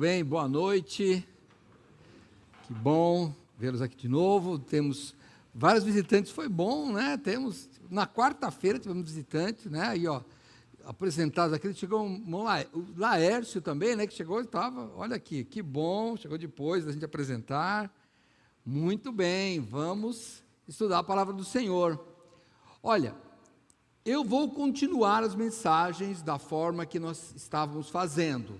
bem, boa noite, que bom vê-los aqui de novo. Temos vários visitantes, foi bom, né? Na quarta-feira tivemos visitantes, né? Aí, ó, apresentados aqui, chegou o Laércio também, né? Que chegou e estava, olha aqui, que bom, chegou depois da gente apresentar. Muito bem, vamos estudar a palavra do Senhor. Olha, eu vou continuar as mensagens da forma que nós estávamos fazendo.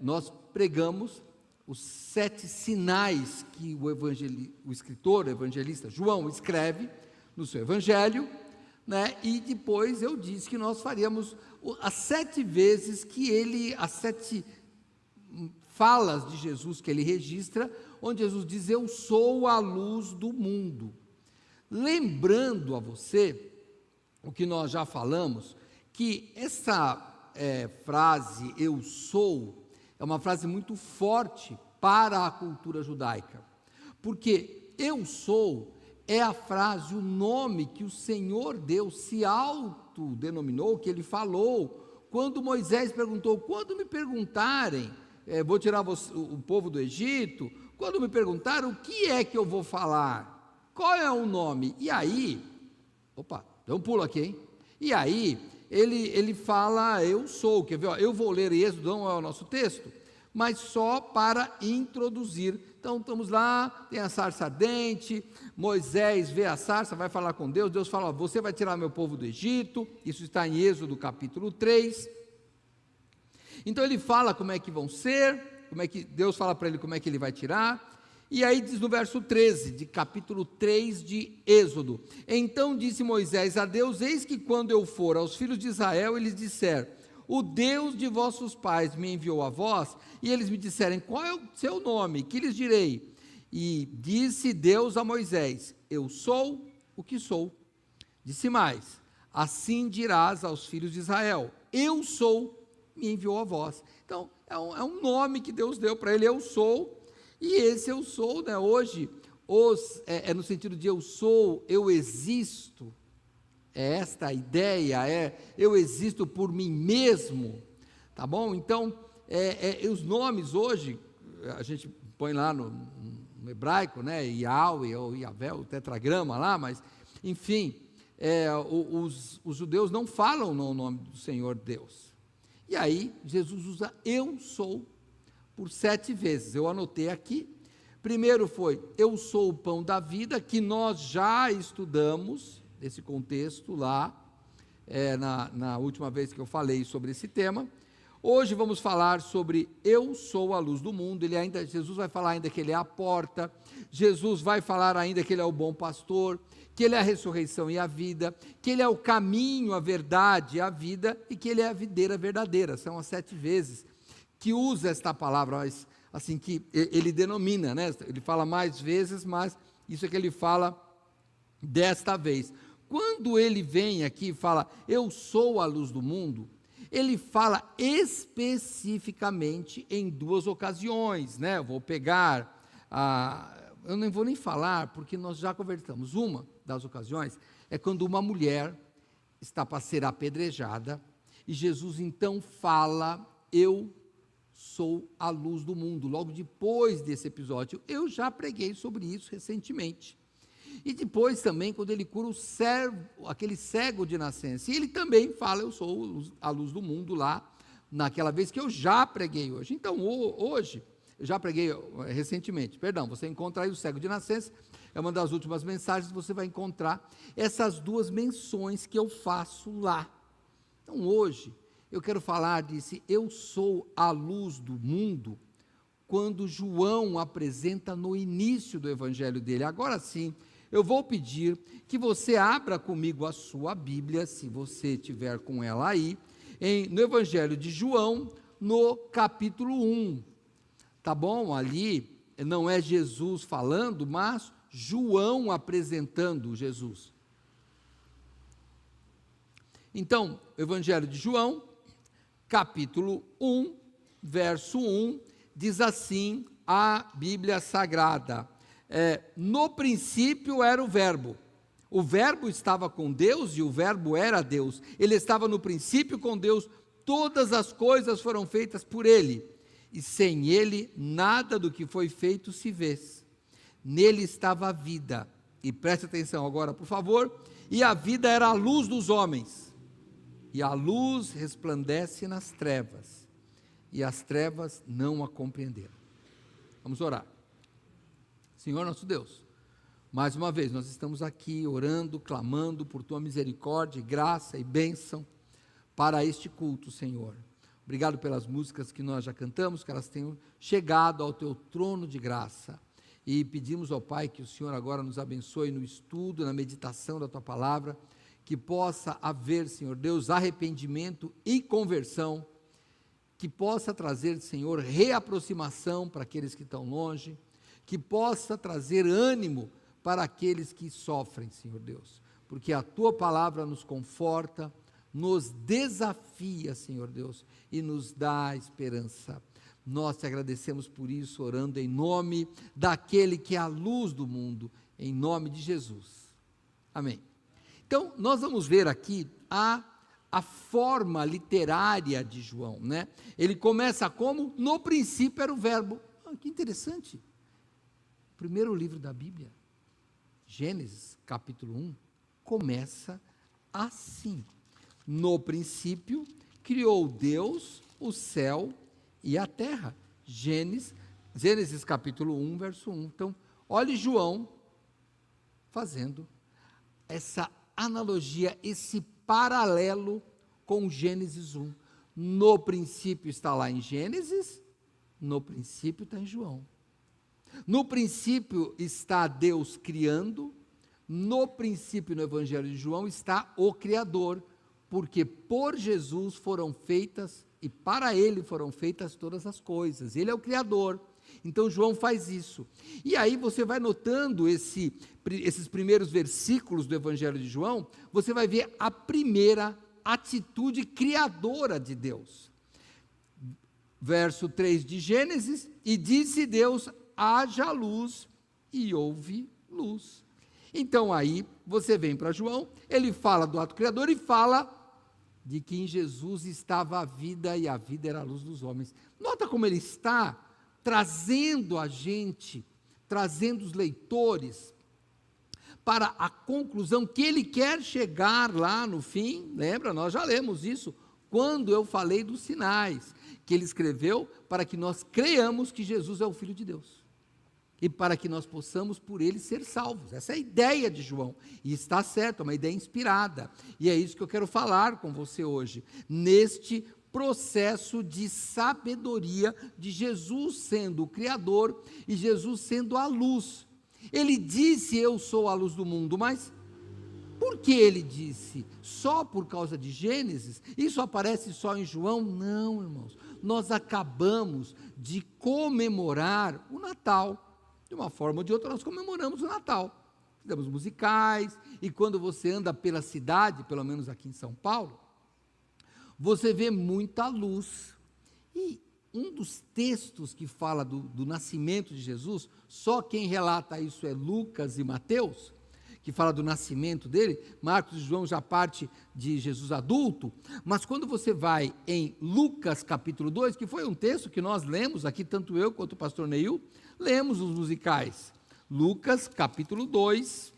Nós pregamos os 7 sinais que o escritor, o evangelista João escreve no seu evangelho, né? E depois eu disse que nós faríamos as 7 vezes que as 7 falas de Jesus que ele registra, onde Jesus diz: eu sou a luz do mundo. Lembrando a você o que nós já falamos, que essa frase, eu sou, é uma frase muito forte para a cultura judaica, porque eu sou é a frase, o nome que o Senhor Deus se autodenominou, que ele falou, quando Moisés perguntou: quando me perguntarem, vou tirar o povo do Egito, quando me perguntarem o que é que eu vou falar, qual é o nome? E aí, deu um pulo aqui, hein? E aí, ele fala, eu sou, quer ver? Ó, eu vou ler Êxodo, não é o nosso texto, mas só para introduzir. Então, estamos lá, tem a sarça ardente, Moisés vê a sarça, vai falar com Deus, Deus fala: você vai tirar meu povo do Egito, isso está em Êxodo capítulo 3, então ele fala como é que vão ser, como é que Deus fala para ele como é que ele vai tirar. E aí diz no verso 13, de capítulo 3 de Êxodo: então disse Moisés a Deus: eis que quando eu for aos filhos de Israel, eles disserem: o Deus de vossos pais me enviou a vós, e eles me disserem: qual é o seu nome? Que lhes direi? E disse Deus a Moisés: eu sou o que sou. Disse mais: assim dirás aos filhos de Israel: eu sou, me enviou a vós. Então, é um nome que Deus deu para ele, eu sou. E esse eu sou, né, hoje, no sentido de eu sou, eu existo, é esta a ideia, eu existo por mim mesmo, tá bom? Então, os nomes hoje, a gente põe lá no hebraico, né, Yahweh ou Yahvé, o tetragrama lá, mas, enfim, os judeus não falam no nome do Senhor Deus. E aí, Jesus usa eu sou por 7 vezes, eu anotei aqui. Primeiro foi, eu sou o pão da vida, que nós já estudamos, nesse contexto lá, na última vez que eu falei sobre esse tema. Hoje vamos falar sobre eu sou a luz do mundo. Jesus vai falar ainda que ele é a porta, Jesus vai falar ainda que ele é o bom pastor, que ele é a ressurreição e a vida, que ele é o caminho, a verdade e a vida, e que ele é a videira verdadeira. São as 7 vezes que usa esta palavra, assim que ele denomina, né? Ele fala mais vezes, mas isso é que ele fala desta vez. Quando ele vem aqui e fala, eu sou a luz do mundo, ele fala especificamente em 2 ocasiões, né? Eu vou pegar, eu não vou nem falar, porque nós já conversamos. Uma das ocasiões é quando uma mulher está para ser apedrejada, e Jesus então fala, eu sou a luz do mundo, logo depois desse episódio. Eu já preguei sobre isso recentemente. E depois também, quando ele cura aquele cego de nascença, e ele também fala, eu sou a luz do mundo, lá, naquela vez que eu já preguei hoje. Então, hoje, eu já preguei recentemente, você encontra aí o cego de nascença, é uma das últimas mensagens, você vai encontrar essas 2 menções que eu faço lá. Então, hoje, eu quero falar desse eu sou a luz do mundo, quando João apresenta no início do evangelho dele. Agora sim, eu vou pedir que você abra comigo a sua Bíblia, se você tiver com ela aí, no evangelho de João, no capítulo 1, tá bom? Ali não é Jesus falando, mas João apresentando Jesus. Então, evangelho de João, capítulo 1, verso 1, diz assim a Bíblia Sagrada: no princípio era o verbo estava com Deus e o verbo era Deus, ele estava no princípio com Deus, todas as coisas foram feitas por ele, e sem ele nada do que foi feito se vê. Nele estava a vida, e preste atenção agora, por favor, e a vida era a luz dos homens, e a luz resplandece nas trevas, e as trevas não a compreenderam. Vamos orar. Senhor nosso Deus, mais uma vez nós estamos aqui orando, clamando por tua misericórdia, graça e bênção para este culto, Senhor. Obrigado pelas músicas que nós já cantamos, que elas tenham chegado ao teu trono de graça. E pedimos ao Pai que o Senhor agora nos abençoe no estudo, na meditação da tua palavra, que possa haver, Senhor Deus, arrependimento e conversão, que possa trazer, Senhor, reaproximação para aqueles que estão longe, que possa trazer ânimo para aqueles que sofrem, Senhor Deus, porque a tua palavra nos conforta, nos desafia, Senhor Deus, e nos dá esperança. Nós te agradecemos por isso, orando em nome daquele que é a luz do mundo, em nome de Jesus. Amém. Então, nós vamos ver aqui a forma literária de João, né? Ele começa como? No princípio era o verbo. Que interessante. Primeiro livro da Bíblia, Gênesis, capítulo 1, começa assim. No princípio, criou Deus o céu e a terra. Gênesis capítulo 1, verso 1. Então, olhe João fazendo essa analogia, esse paralelo com Gênesis 1. No princípio está lá em Gênesis, no princípio está em João. No princípio está Deus criando, no princípio no Evangelho de João está o Criador, porque por Jesus foram feitas e para ele foram feitas todas as coisas, ele é o Criador. Então João faz isso, e aí você vai notando esses primeiros versículos do Evangelho de João, você vai ver a primeira atitude criadora de Deus. Verso 3 de Gênesis, e disse Deus, haja luz, e houve luz. Então aí, você vem para João, ele fala do ato criador e fala de que em Jesus estava a vida e a vida era a luz dos homens. Nota como ele está trazendo a gente, trazendo os leitores para a conclusão que ele quer chegar lá no fim. Lembra, nós já lemos isso, quando eu falei dos sinais, que ele escreveu para que nós creiamos que Jesus é o Filho de Deus. E para que nós possamos por ele ser salvos. Essa é a ideia de João, e está certo, é uma ideia inspirada, e é isso que eu quero falar com você hoje, neste processo de sabedoria de Jesus sendo o Criador, e Jesus sendo a luz. Ele disse, eu sou a luz do mundo, mas por que ele disse? Só por causa de Gênesis? Isso aparece só em João? Não, irmãos, nós acabamos de comemorar o Natal. De uma forma ou de outra, nós comemoramos o Natal. Fizemos musicais, e quando você anda pela cidade, pelo menos aqui em São Paulo, você vê muita luz. E um dos textos que fala do nascimento de Jesus, só quem relata isso é Lucas e Mateus, que fala do nascimento dele. Marcos e João já parte de Jesus adulto, mas quando você vai em Lucas capítulo 2, que foi um texto que nós lemos aqui, tanto eu quanto o pastor Neil, lemos os musicais. Lucas capítulo 2,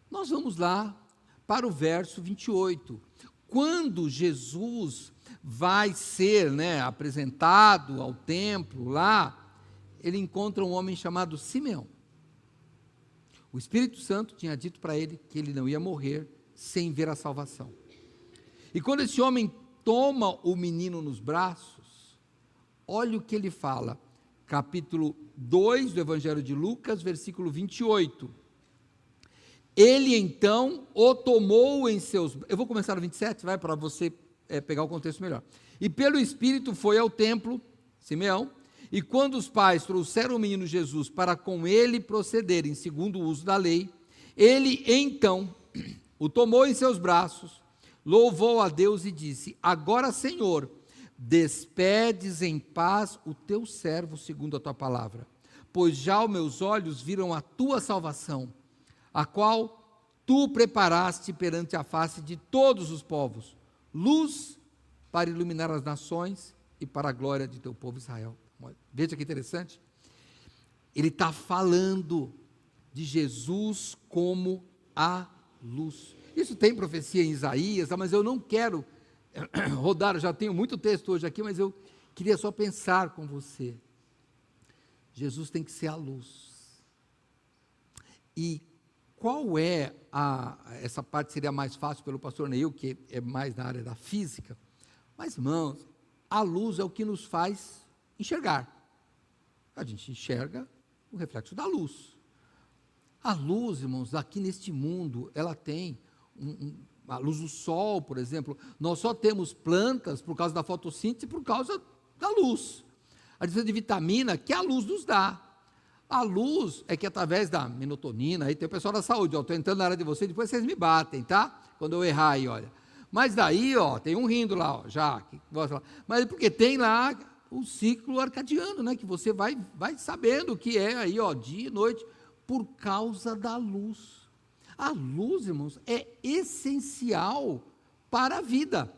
nós vamos lá para o verso 28, quando Jesus vai ser, apresentado ao templo lá, ele encontra um homem chamado Simeão. O Espírito Santo tinha dito para ele que ele não ia morrer sem ver a salvação. E quando esse homem toma o menino nos braços, olha o que ele fala, capítulo 2 do Evangelho de Lucas, versículo 28. Ele então o tomou em seus... Eu vou começar no 27, vai, para você pegar o contexto melhor. E pelo Espírito foi ao templo, Simeão, e quando os pais trouxeram o menino Jesus para com ele procederem segundo o uso da lei, ele então o tomou em seus braços, louvou a Deus e disse, agora, Senhor, despedes em paz o teu servo segundo a tua palavra, pois já os meus olhos viram a tua salvação, a qual tu preparaste perante a face de todos os povos, luz para iluminar as nações e para a glória de teu povo Israel. Veja que interessante. Ele está falando de Jesus como a luz. Isso tem profecia em Isaías, mas eu não quero rodar, eu já tenho muito texto hoje aqui, mas eu queria só pensar com você. Jesus tem que ser a luz. E qual é essa parte seria mais fácil pelo pastor Neil, que é mais na área da física, mas irmãos, a luz é o que nos faz enxergar. A gente enxerga o reflexo da luz. A luz, irmãos, aqui neste mundo, ela tem a luz do sol, por exemplo. Nós só temos plantas por causa da fotossíntese, por causa da luz. A diferença de vitamina que a luz nos dá. A luz é que através da melatonina, aí tem o pessoal da saúde, estou entrando na área de vocês, depois vocês me batem, tá? Quando eu errar aí, olha. Mas daí, tem um rindo lá, já, que gosta lá. Mas porque tem lá o ciclo arcadiano, né? Que você vai sabendo o que é aí, dia e noite, por causa da luz. A luz, irmãos, é essencial para a vida.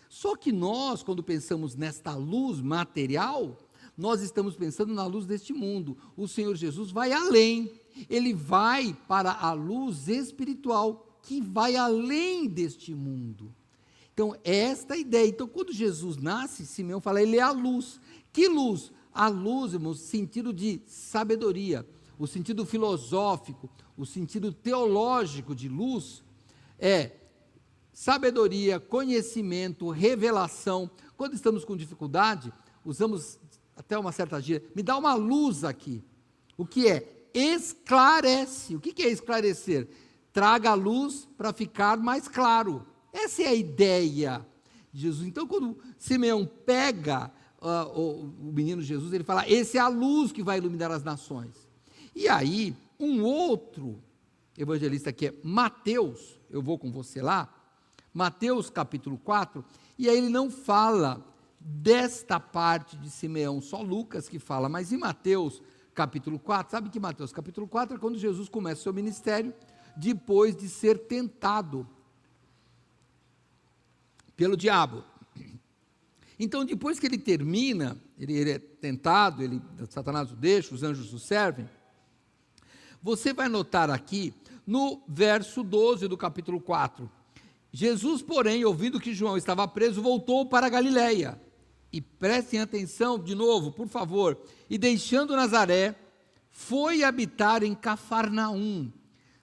Só que nós, quando pensamos nesta luz material, nós estamos pensando na luz deste mundo. O Senhor Jesus vai além. Ele vai para a luz espiritual, que vai além deste mundo. Então, é esta a ideia. Então, quando Jesus nasce, Simeão fala, ele é a luz. Que luz? A luz, irmãos, sentido de sabedoria, o sentido filosófico, o sentido teológico de luz é sabedoria, conhecimento, revelação. Quando estamos com dificuldade, usamos até uma certa gíria, me dá uma luz aqui. O que é? Esclarece. O que é esclarecer? Traga a luz para ficar mais claro. Essa é a ideia de Jesus. Então, quando Simeão pega o menino Jesus, ele fala, esse é a luz que vai iluminar as nações. E aí, um outro evangelista que é Mateus, eu vou com você lá, Mateus capítulo 4, e aí ele não fala desta parte de Simeão, só Lucas que fala, mas em Mateus capítulo 4, sabe que Mateus capítulo 4 é quando Jesus começa o seu ministério, depois de ser tentado pelo diabo. Então, depois que ele termina, ele é tentado, Satanás o deixa, os anjos o servem, você vai notar aqui, no verso 12 do capítulo 4, Jesus, porém, ouvindo que João estava preso, voltou para a Galiléia, e prestem atenção de novo, por favor, e deixando Nazaré, foi habitar em Cafarnaum,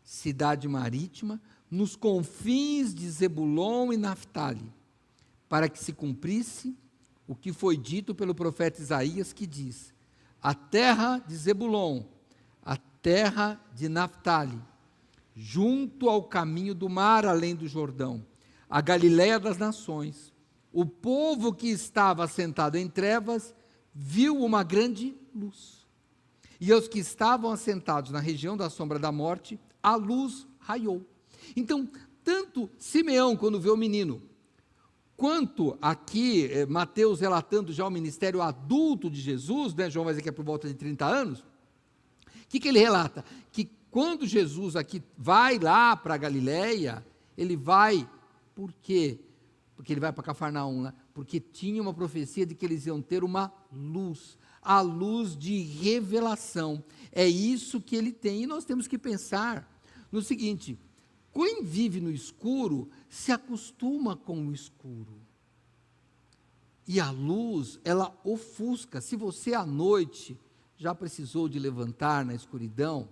cidade marítima, nos confins de Zebulon e Naftali, para que se cumprisse o que foi dito pelo profeta Isaías, que diz, a terra de Zebulon, a terra de Naftali, junto ao caminho do mar, além do Jordão, a Galiléia das nações, o povo que estava assentado em trevas, viu uma grande luz, e aos que estavam assentados na região da sombra da morte, a luz raiou. Então, tanto Simeão, quando vê o menino, quanto aqui, Mateus relatando já o ministério adulto de Jesus, João vai dizer que é por volta de 30 anos, o que ele relata? Que quando Jesus aqui vai lá para a Galiléia, ele vai, por quê? Porque ele vai para Cafarnaum, né? Porque tinha uma profecia de que eles iam ter uma luz, a luz de revelação, é isso que ele tem, e nós temos que pensar no seguinte, quem vive no escuro, se acostuma com o escuro, e a luz, ela ofusca. Se você à noite já precisou de levantar na escuridão,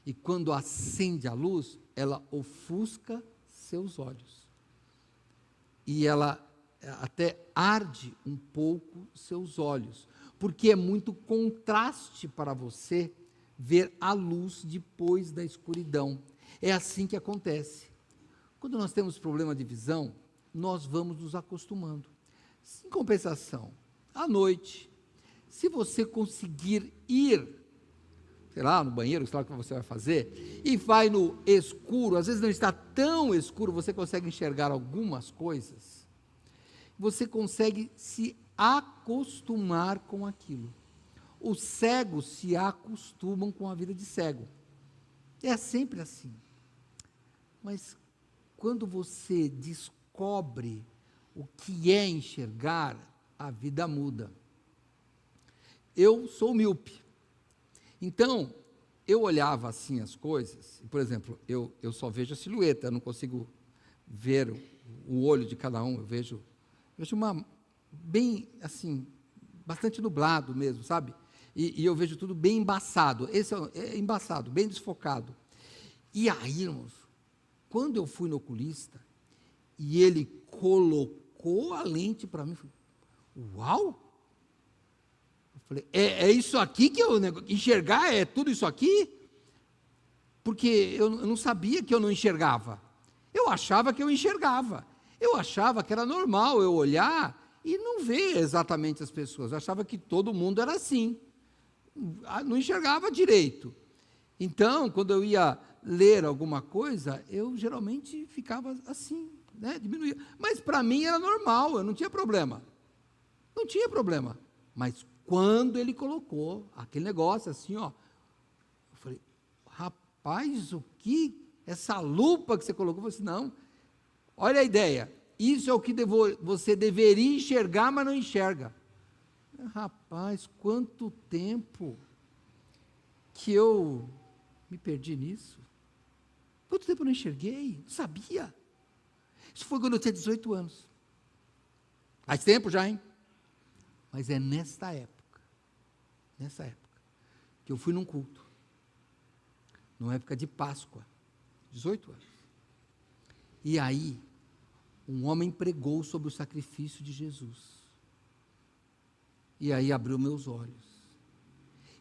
e quando acende a luz, ela ofusca seus olhos, e ela até arde um pouco seus olhos, porque é muito contraste para você ver a luz depois da escuridão. É assim que acontece. Quando nós temos problema de visão, nós vamos nos acostumando. Em compensação, à noite, se você conseguir ir, sei lá, no banheiro, sei lá o que você vai fazer, e vai no escuro, às vezes não está tão escuro, você consegue enxergar algumas coisas, você consegue se acostumar com aquilo. Os cegos se acostumam com a vida de cego. É sempre assim. Mas quando você descobre o que é enxergar, a vida muda. Eu sou míope. Então, eu olhava assim as coisas, por exemplo, eu só vejo a silhueta, eu não consigo ver o olho de cada um, eu vejo uma, bem assim, bastante nublado mesmo, sabe? E eu vejo tudo bem embaçado, esse é embaçado, bem desfocado. E aí, irmãos, quando eu fui no oculista, e ele colocou a lente para mim, eu falei, uau! Eu falei, é isso aqui que eu enxergar, é tudo isso aqui? Porque eu não sabia que eu não enxergava. Eu achava que eu enxergava. Eu achava que era normal eu olhar e não ver exatamente as pessoas. Eu achava que todo mundo era assim. Não enxergava direito. Então, quando eu ia ler alguma coisa, eu geralmente ficava assim, né, diminuía. Mas para mim era normal, eu não tinha problema. Não tinha problema. Mas quando ele colocou aquele negócio assim, ó, eu falei, rapaz, o que? Essa lupa que você colocou? Eu falei assim, não, olha a ideia, isso é o que você deveria enxergar, mas não enxerga. Rapaz, quanto tempo que eu me perdi nisso. Quanto tempo eu não enxerguei? Não sabia. Isso foi quando eu tinha 18 anos. Faz tempo já, hein? Mas é nessa época, que eu fui num culto, numa época de Páscoa, 18 anos. E aí, um homem pregou sobre o sacrifício de Jesus. E aí abriu meus olhos.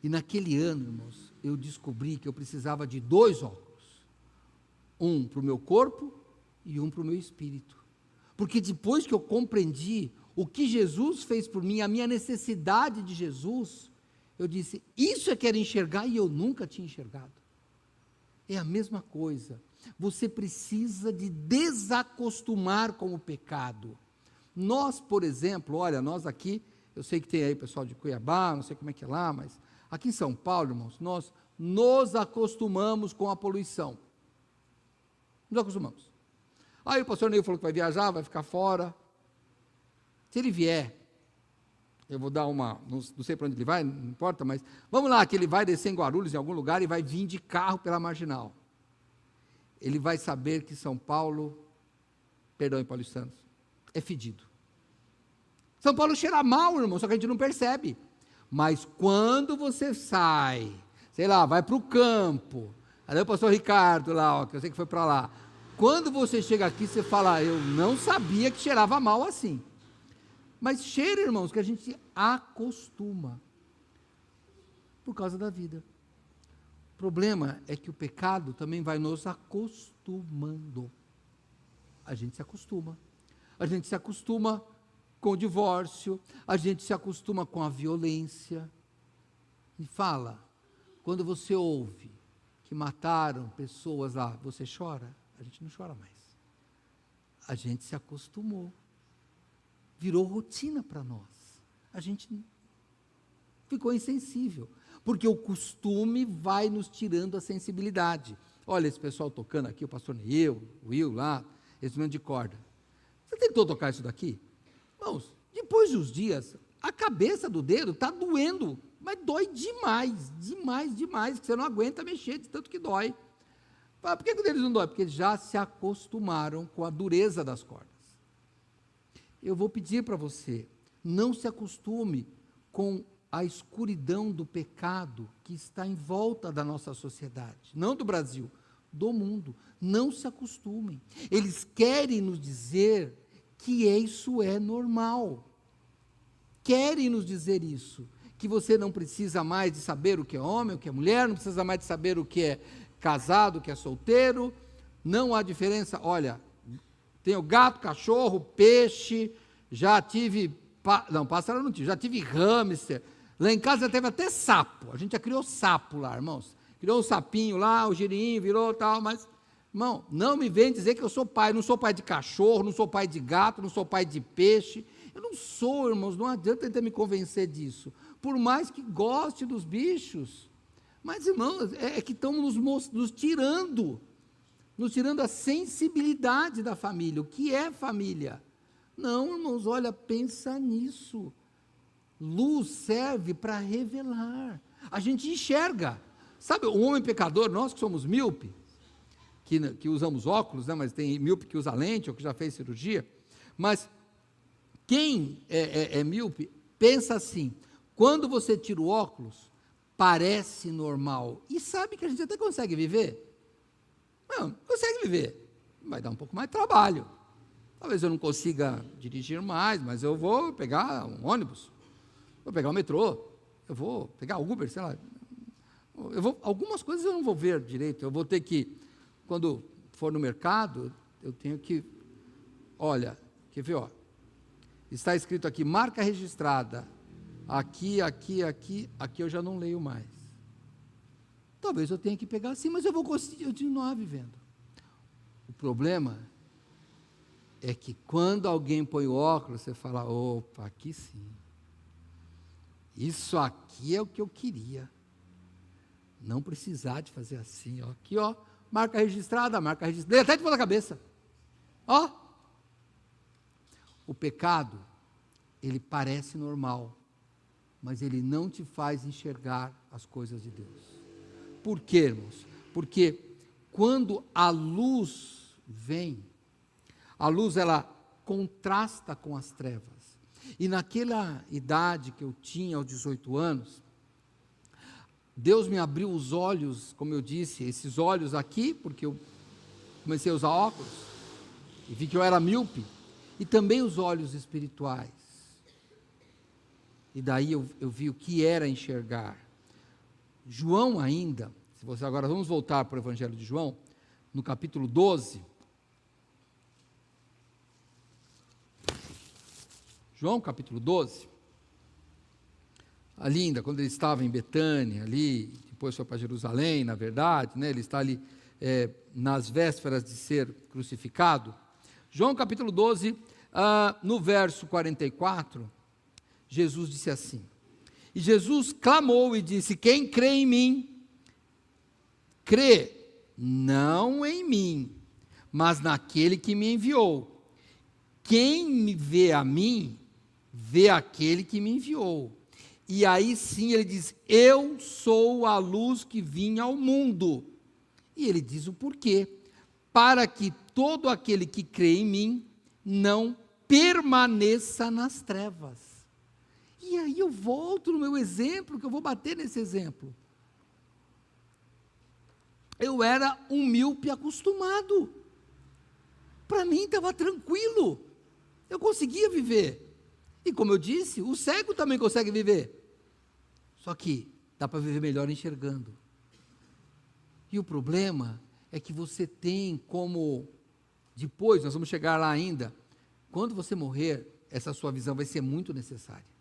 E naquele ano, irmãos, eu descobri que eu precisava de 2 óculos. Um para o meu corpo e um para o meu espírito. Porque depois que eu compreendi o que Jesus fez por mim, a minha necessidade de Jesus, eu disse, isso é que era enxergar e eu nunca tinha enxergado. É a mesma coisa. Você precisa de desacostumar com o pecado. Nós, por exemplo, olha, nós aqui, eu sei que tem aí pessoal de Cuiabá, não sei como é que é lá, mas aqui em São Paulo, irmãos, nós nos acostumamos com a poluição. Nos acostumamos. Aí o pastor Neil falou que vai viajar, vai ficar fora. Se ele vier, eu vou dar não sei para onde ele vai, não importa, mas vamos lá, que ele vai descer em Guarulhos, em algum lugar, e vai vir de carro pela Marginal. Ele vai saber que São Paulo, perdão em paulistanos, é fedido. São Paulo cheira mal, irmão, só que a gente não percebe. Mas quando você sai, sei lá, vai para o campo, aí o pastor Ricardo lá, ó, que eu sei que foi para lá, quando você chega aqui, você fala, eu não sabia que cheirava mal assim. Mas cheira, irmãos, que a gente acostuma, por causa da vida. O problema é que o pecado também vai nos acostumando. A gente se acostuma. A gente se acostuma com o divórcio, a gente se acostuma com a violência. E fala, quando você ouve que mataram pessoas lá, você chora? A gente não chora mais. A gente se acostumou. Virou rotina para nós. A gente ficou insensível, porque o costume vai nos tirando a sensibilidade. Olha esse pessoal tocando aqui, o pastor Neil, o Will lá, esse instrumento de corda. Você tentou tocar isso daqui? Irmãos, depois dos dias, a cabeça do dedo está doendo, mas dói demais, demais, demais, que você não aguenta mexer de tanto que dói. Por que o deles não dói? Porque eles já se acostumaram com a dureza das cordas. Eu vou pedir para você, não se acostume com a escuridão do pecado que está em volta da nossa sociedade, não do Brasil, do mundo. Não se acostumem. Eles querem nos dizer que isso é normal. Querem nos dizer isso, que você não precisa mais de saber o que é homem, o que é mulher, não precisa mais de saber o que é casado, o que é solteiro, não há diferença. Olha, tenho gato, cachorro, peixe, já tive, pássaro eu não tive, já tive hamster, lá em casa já teve até sapo, a gente já criou sapo lá, irmãos, criou um sapinho lá, o girinho virou tal, mas, irmão, não me vem dizer que eu sou pai, não sou pai de cachorro, não sou pai de gato, não sou pai de peixe, eu não sou, irmãos, não adianta tentar me convencer disso, por mais que goste dos bichos, mas, irmãos, é que estão nos tirando nos tirando a sensibilidade da família. O que é família? Não, irmãos, olha, pensa nisso. Luz serve para revelar. A gente enxerga. Sabe, o homem pecador, nós que somos míope, que usamos óculos, né, mas tem míope que usa lente ou que já fez cirurgia, mas quem é míope, pensa assim, quando você tira o óculos, parece normal, e sabe que a gente até consegue viver? Não, consegue viver, vai dar um pouco mais de trabalho, talvez eu não consiga dirigir mais, mas eu vou pegar um ônibus, vou pegar o metrô, eu vou pegar o Uber, sei lá, algumas coisas eu não vou ver direito, eu vou ter que, quando for no mercado, eu tenho que, olha, quer ver, ó, está escrito aqui, marca registrada, aqui eu já não leio mais. Talvez eu tenha que pegar assim, mas eu vou continuar vivendo. O problema é que quando alguém põe o óculos, você fala, opa, aqui sim. Isso aqui é o que eu queria. Não precisar de fazer assim, ó. Aqui, ó, marca registrada, dei até de pôr na cabeça. Ó. O pecado, ele parece normal, mas ele não te faz enxergar as coisas de Deus. Por quê, irmãos? Porque quando a luz vem, a luz ela contrasta com as trevas. E naquela idade que eu tinha, aos 18 anos, Deus me abriu os olhos, como eu disse, esses olhos aqui, porque eu comecei a usar óculos, e vi que eu era míope, e também os olhos espirituais. E daí eu vi o que era enxergar. João ainda, se você agora vamos voltar para o Evangelho de João, no capítulo 12. João capítulo 12. Ali ainda, quando ele estava em Betânia, ali, depois foi para Jerusalém, na verdade, né, ele está ali nas vésperas de ser crucificado. João capítulo 12, no verso 44, Jesus disse assim, e Jesus clamou e disse, quem crê em mim, crê não em mim, mas naquele que me enviou. Quem me vê a mim, vê aquele que me enviou. E aí sim ele diz, eu sou a luz que vim ao mundo. E ele diz o porquê, para que todo aquele que crê em mim, não permaneça nas trevas. E aí eu volto no meu exemplo, que eu vou bater nesse exemplo. Eu era um míope acostumado. Para mim estava tranquilo. Eu conseguia viver. E como eu disse, o cego também consegue viver. Só que dá para viver melhor enxergando. E o problema é que você tem como, depois, nós vamos chegar lá ainda, quando você morrer, essa sua visão vai ser muito necessária.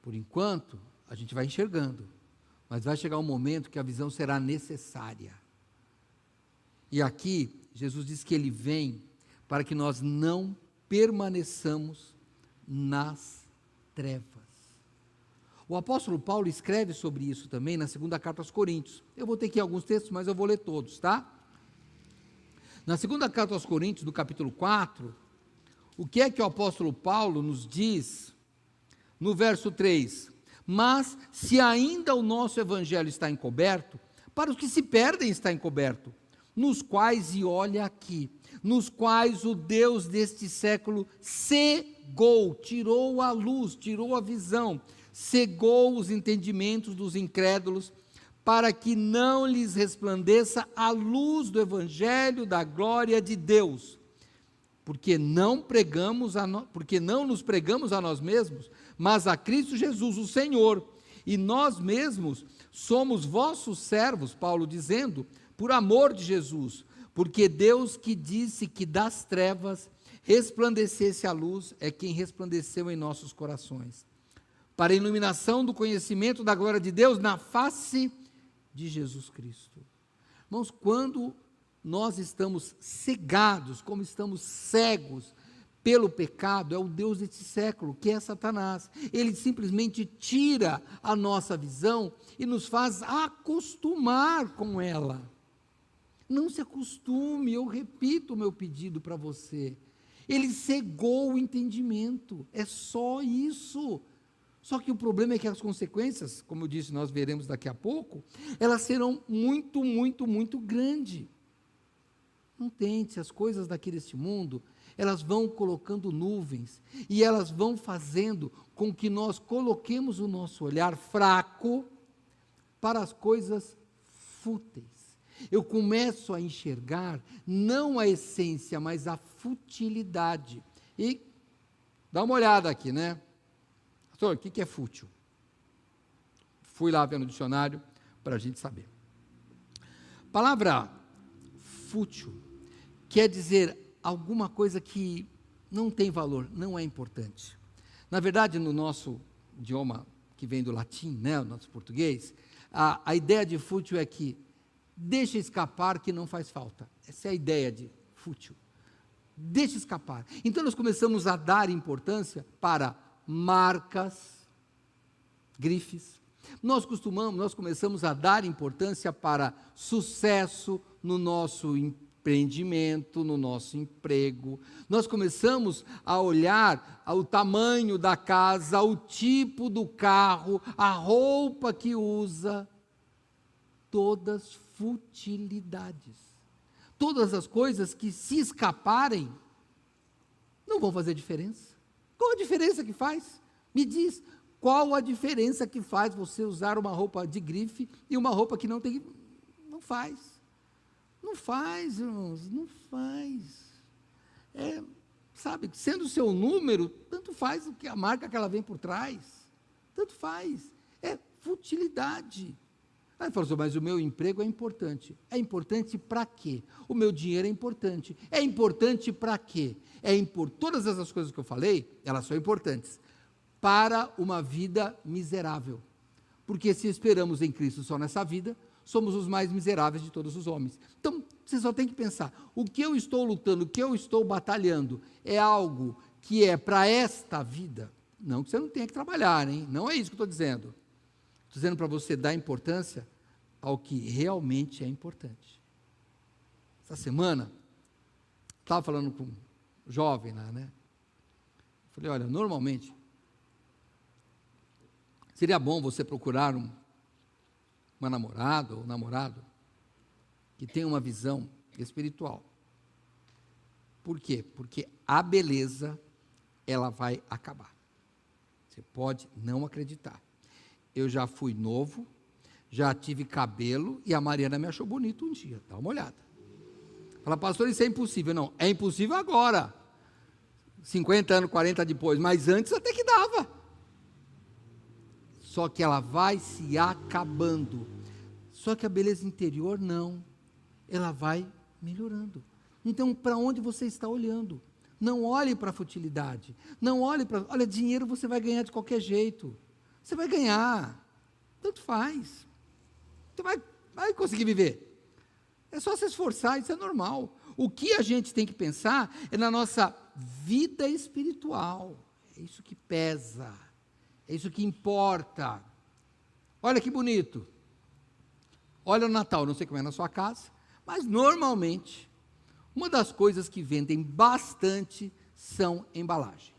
Por enquanto, a gente vai enxergando, mas vai chegar um momento que a visão será necessária. E aqui, Jesus diz que Ele vem para que nós não permaneçamos nas trevas. O apóstolo Paulo escreve sobre isso também na segunda carta aos Coríntios. Eu vou ter aqui alguns textos, mas eu vou ler todos, tá? Na segunda carta aos Coríntios, do capítulo 4, o que é que o apóstolo Paulo nos diz? No verso 3, mas se ainda o nosso evangelho está encoberto, para os que se perdem está encoberto, nos quais, e olha aqui, nos quais o Deus deste século cegou, tirou a luz, tirou a visão, cegou os entendimentos dos incrédulos, para que não lhes resplandeça a luz do evangelho da glória de Deus, porque não nos pregamos a nós mesmos, mas a Cristo Jesus, o Senhor, e nós mesmos somos vossos servos, Paulo dizendo, por amor de Jesus, porque Deus que disse que das trevas resplandecesse a luz, é quem resplandeceu em nossos corações, para a iluminação do conhecimento da glória de Deus na face de Jesus Cristo. Irmãos, quando nós estamos cegados, como estamos cegos pelo pecado, é o Deus deste século, que é Satanás. Ele simplesmente tira a nossa visão e nos faz acostumar com ela. Não se acostume, eu repito o meu pedido para você. Ele cegou o entendimento, é só isso. Só que o problema é que as consequências, como eu disse, nós veremos daqui a pouco, elas serão muito, muito, muito grandes. Não tente, as coisas daqui deste mundo, elas vão colocando nuvens, e elas vão fazendo com que nós coloquemos o nosso olhar fraco para as coisas fúteis. Eu começo a enxergar não a essência, mas a futilidade. E dá uma olhada aqui, né? Pastor, o que é fútil? Fui lá ver no dicionário para a gente saber. A palavra fútil quer dizer alguma coisa que não tem valor, não é importante. Na verdade, no nosso idioma, que vem do latim, né, o nosso português, a ideia de fútil é que deixa escapar que não faz falta. Essa é a ideia de fútil. Deixa escapar. Então nós começamos a dar importância para marcas, grifes. Nós começamos a dar importância para sucesso no nosso empreendimento, no nosso emprego. Nós começamos a olhar o tamanho da casa, o tipo do carro, a roupa que usa. Todas futilidades. Todas as coisas que, se escaparem, não vão fazer diferença. Qual a diferença que faz? Me diz, qual a diferença que faz você usar uma roupa de grife e uma roupa que não tem? Não faz. Não faz, irmãos, não faz. Sabe, sendo o seu número, tanto faz a marca que ela vem por trás. Tanto faz. É futilidade. Aí ele falou assim, mas o meu emprego é importante. É importante para quê? O meu dinheiro é importante. É importante para quê? Todas essas coisas que eu falei, elas são importantes para uma vida miserável. Porque se esperamos em Cristo só nessa vida, somos os mais miseráveis de todos os homens. Então, você só tem que pensar, o que eu estou lutando, o que eu estou batalhando, é algo que é para esta vida? Não que você não tenha que trabalhar, hein? Não é isso que eu estou dizendo. Estou dizendo para você dar importância ao que realmente é importante. Essa semana, estava falando com um jovem lá, né? Falei, olha, normalmente, seria bom você procurar uma namorada ou namorado que tenha uma visão espiritual. Por quê? Porque a beleza, ela vai acabar. Você pode não acreditar. Eu já fui novo, já tive cabelo, e a Mariana me achou bonito um dia, dá uma olhada. Fala, pastor, isso é impossível. Não, é impossível agora, 50 anos, 40 depois, mas antes até que dava. Só que ela vai se acabando. Só que a beleza interior não, ela vai melhorando. Então, para onde você está olhando? Não olhe para a futilidade, não olhe para, olha, dinheiro você vai ganhar de qualquer jeito. Você vai ganhar, tanto faz. Você vai conseguir viver. É só se esforçar, isso é normal. O que a gente tem que pensar é na nossa vida espiritual. É isso que pesa, é isso que importa. Olha que bonito. Olha o Natal, não sei como é na sua casa, mas normalmente, uma das coisas que vendem bastante são embalagens.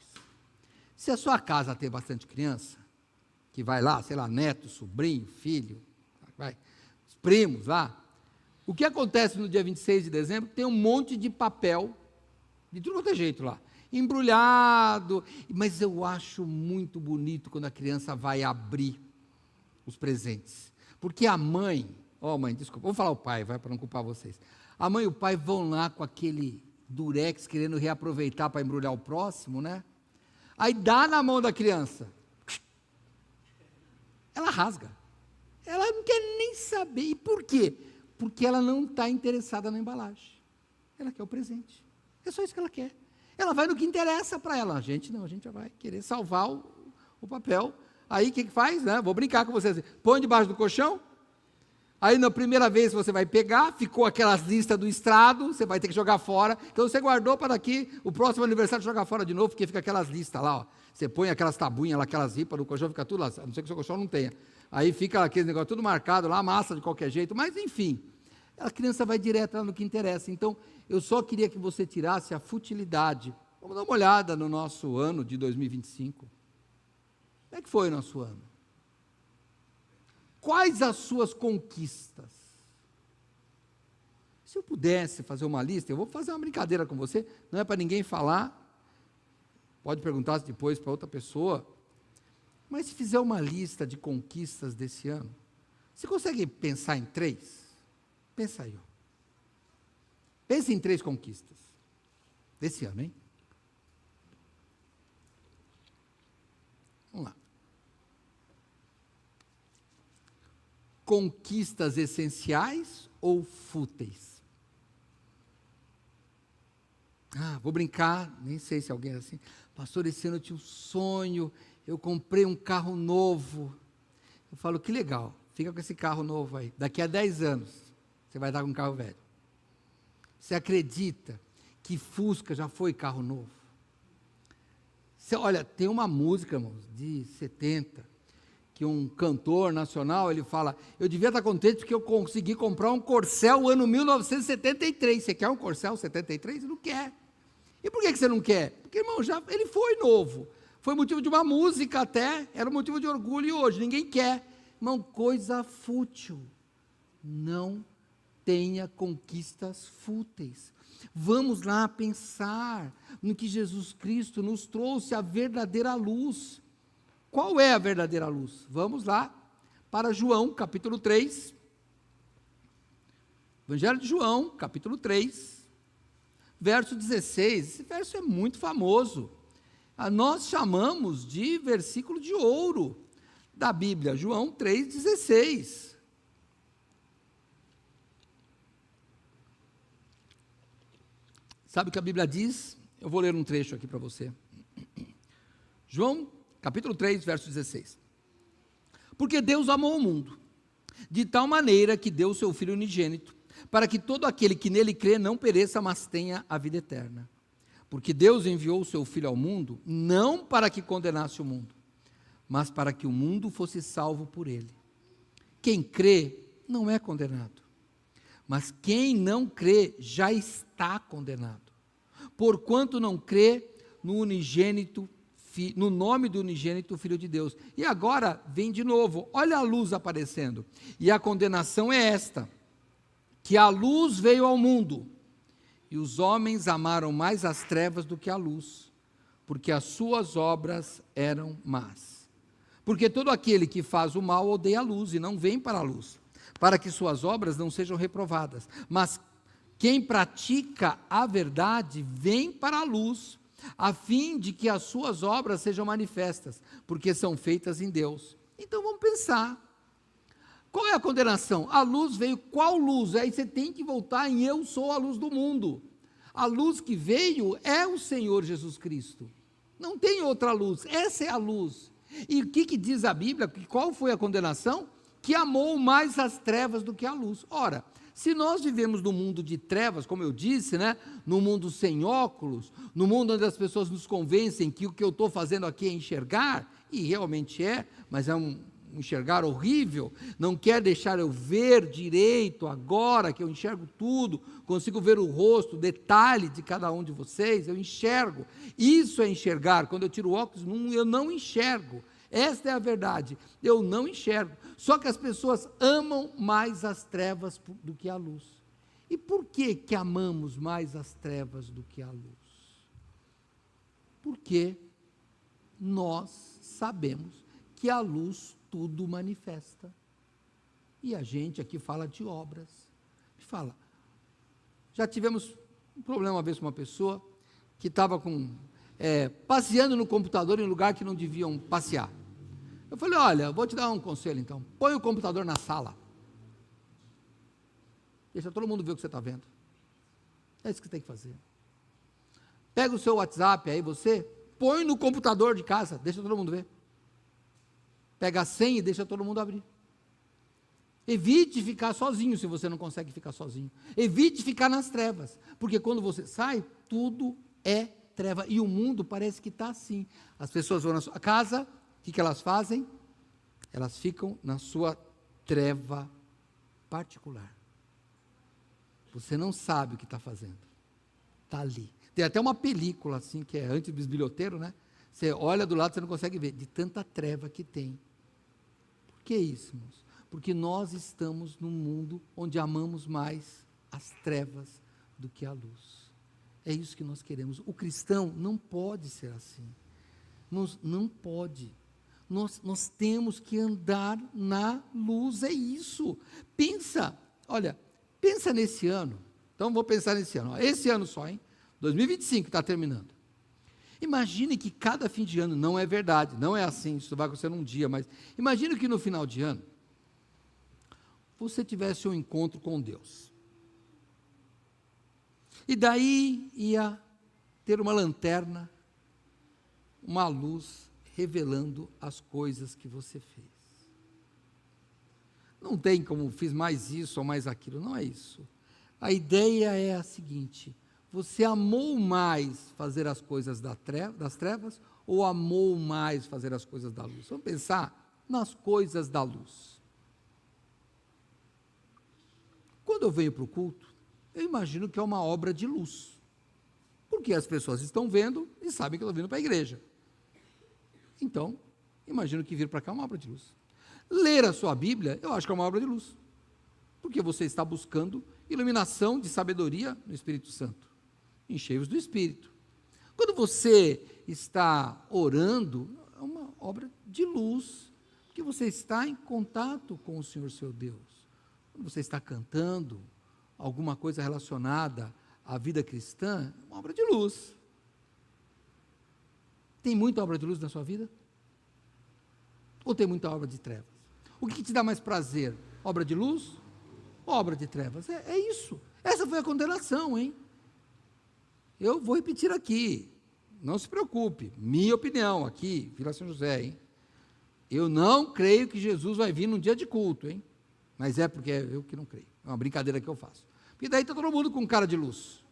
Se a sua casa tem bastante criança, que vai lá, sei lá, neto, sobrinho, filho, os primos lá, o que acontece no dia 26 de dezembro, tem um monte de papel, de tudo quanto é jeito lá, embrulhado, mas eu acho muito bonito quando a criança vai abrir os presentes, porque a mãe, mãe, desculpa, vou falar o pai, vai, para não culpar vocês, a mãe e o pai vão lá com aquele durex, querendo reaproveitar para embrulhar o próximo, né, aí dá na mão da criança, ela rasga, ela não quer nem saber, e por quê? Porque ela não está interessada na embalagem, ela quer o presente, é só isso que ela quer, ela vai no que interessa para ela, a gente não, a gente já vai querer salvar o papel, aí o que faz, né? Vou brincar com vocês, põe debaixo do colchão, aí na primeira vez você vai pegar, ficou aquelas listas do estrado, você vai ter que jogar fora, então você guardou para daqui, o próximo aniversário jogar fora de novo, porque fica aquelas listas lá, ó. Você põe aquelas tabuinhas lá, aquelas ripas no colchão, fica tudo lá, a não ser que o seu colchão não tenha, aí fica aquele negócio tudo marcado lá, massa de qualquer jeito, mas enfim, A criança vai direto lá no que interessa. Então, eu só queria que você tirasse a futilidade. Vamos dar uma olhada no nosso ano de 2025. Como é que foi o nosso ano? Quais as suas conquistas? Se eu pudesse fazer uma lista, eu vou fazer uma brincadeira com você, não é para ninguém falar, pode perguntar depois para outra pessoa, mas se fizer uma lista de conquistas desse ano, você consegue pensar em 3? Pensa aí. Pense em 3 conquistas desse ano, hein? Vamos lá. Conquistas essenciais ou fúteis? Vou brincar, nem sei se alguém é assim. Pastor, esse ano eu tinha um sonho, eu comprei um carro novo. Eu falo, que legal, fica com esse carro novo aí. Daqui a 10 anos, você vai estar com um carro velho. Você acredita que Fusca já foi carro novo? Olha, tem uma música, irmãos, de 70, que um cantor nacional, ele fala, eu devia estar contente porque eu consegui comprar um Corcel ano 1973. Você quer um Corcel 73? Não quer. E por que você não quer? Porque, irmão, ele foi novo. Foi motivo de uma música até, era motivo de orgulho, e hoje ninguém quer. Irmão, coisa fútil. Não tenha conquistas fúteis. Vamos lá pensar no que Jesus Cristo nos trouxe, a verdadeira luz. Qual é a verdadeira luz? Vamos lá para João, capítulo 3. Evangelho de João, capítulo 3, verso 16. Esse verso é muito famoso. Nós chamamos de versículo de ouro da Bíblia, João 3,16. Sabe o que a Bíblia diz? Eu vou ler um trecho aqui para você. João, capítulo 3, verso 16. Porque Deus amou o mundo, de tal maneira que deu o seu Filho unigênito, para que todo aquele que nele crê não pereça, mas tenha a vida eterna. Porque Deus enviou o seu Filho ao mundo, não para que condenasse o mundo, mas para que o mundo fosse salvo por ele. Quem crê não é condenado, mas quem não crê já está condenado, porquanto não crê no nome do unigênito Filho de Deus. E agora vem de novo, olha a luz aparecendo, e a condenação é esta, que a luz veio ao mundo, e os homens amaram mais as trevas do que a luz, porque as suas obras eram más. Porque todo aquele que faz o mal odeia a luz, e não vem para a luz, para que suas obras não sejam reprovadas. Mas quem pratica a verdade vem para a luz, a fim de que as suas obras sejam manifestas, porque são feitas em Deus. Então vamos pensar, qual é a condenação? A luz veio, qual luz? Aí você tem que voltar em eu sou a luz do mundo. A luz que veio é o Senhor Jesus Cristo, não tem outra luz, essa é a luz. E o que diz a Bíblia? Qual foi a condenação? Que amou mais as trevas do que a luz. Ora, se nós vivemos no mundo de trevas, como eu disse, no mundo sem óculos, no mundo onde as pessoas nos convencem que o que eu estou fazendo aqui é enxergar, e realmente é, mas é um enxergar horrível, não quer deixar eu ver direito agora, que eu enxergo tudo, consigo ver o rosto, o detalhe de cada um de vocês, eu enxergo. Isso é enxergar. Quando eu tiro o óculos, eu não enxergo. Esta é a verdade, eu não enxergo. Só que as pessoas amam mais as trevas do que a luz. E por que amamos mais as trevas do que a luz? Porque nós sabemos que a luz tudo manifesta. E a gente aqui fala de obras. Já tivemos um problema uma vez com uma pessoa que estava passeando no computador em lugar que não deviam passear. Eu falei, olha, vou te dar um conselho então, põe o computador na sala, deixa todo mundo ver o que você está vendo, é isso que você tem que fazer. Pega o seu WhatsApp aí, você põe no computador de casa, deixa todo mundo ver, pega a senha e deixa todo mundo abrir. Evite ficar sozinho, se você não consegue ficar sozinho, evite ficar nas trevas, porque quando você sai, tudo é treva, e o mundo parece que está assim. As pessoas vão na sua casa, o que elas fazem? Elas ficam na sua treva particular. Você não sabe o que está fazendo. Está ali. Tem até uma película assim, que é anti-bisbilhoteiro, né? Você olha do lado, você não consegue ver, de tanta treva que tem. Por que isso, irmãos? Porque nós estamos num mundo onde amamos mais as trevas do que a luz. É isso que nós queremos. O cristão não pode ser assim. Não pode. Nós temos que andar na luz, é isso. Pensa nesse ano. Então, vou pensar nesse ano. Esse ano só, hein? 2025 está terminando. Imagine que cada fim de ano, não é verdade, não é assim, isso vai acontecer num dia, mas imagine que no final de ano, você tivesse um encontro com Deus. E daí ia ter uma lanterna, uma luz, revelando as coisas que você fez. Não tem como fiz mais isso ou mais aquilo, não é isso. A ideia é a seguinte: você amou mais fazer as coisas das trevas ou amou mais fazer as coisas da luz? Vamos pensar nas coisas da luz. Quando eu venho para o culto, eu imagino que é uma obra de luz, porque as pessoas estão vendo e sabem que eu estou vindo para a igreja. Então, imagino que vir para cá é uma obra de luz. Ler a sua Bíblia, eu acho que é uma obra de luz, porque você está buscando iluminação de sabedoria no Espírito Santo. Enchei-vos do Espírito. Quando você está orando, é uma obra de luz, porque você está em contato com o Senhor seu Deus. Quando você está cantando alguma coisa relacionada à vida cristã, é uma obra de luz. Tem muita obra de luz na sua vida? Ou tem muita obra de trevas? O que te dá mais prazer? Obra de luz? Obra de trevas? É isso. Essa foi a condenação, hein? Eu vou repetir aqui. Não se preocupe. Minha opinião aqui, Vila São José, hein? Eu não creio que Jesus vai vir num dia de culto, hein? Mas é porque é eu que não creio. É uma brincadeira que eu faço. Porque daí está todo mundo com cara de luz.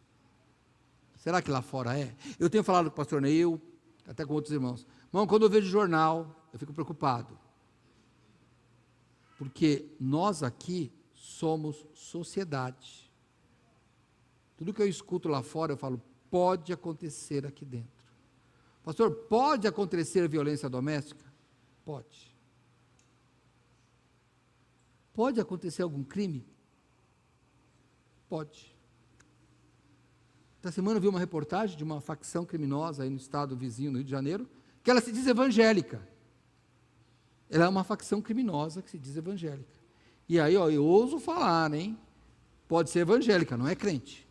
Será que lá fora é? Eu tenho falado com o pastor Neil, até com outros irmãos. Irmão, quando eu vejo jornal, eu fico preocupado. Porque nós aqui somos sociedade. Tudo que eu escuto lá fora, eu falo, pode acontecer aqui dentro. Pastor, pode acontecer violência doméstica? Pode. Pode acontecer algum crime? Pode. Essa semana eu vi uma reportagem de uma facção criminosa aí no estado vizinho, no Rio de Janeiro, que ela se diz evangélica. Ela é uma facção criminosa que se diz evangélica. E aí, eu ouso falar, hein? Pode ser evangélica, não é crente.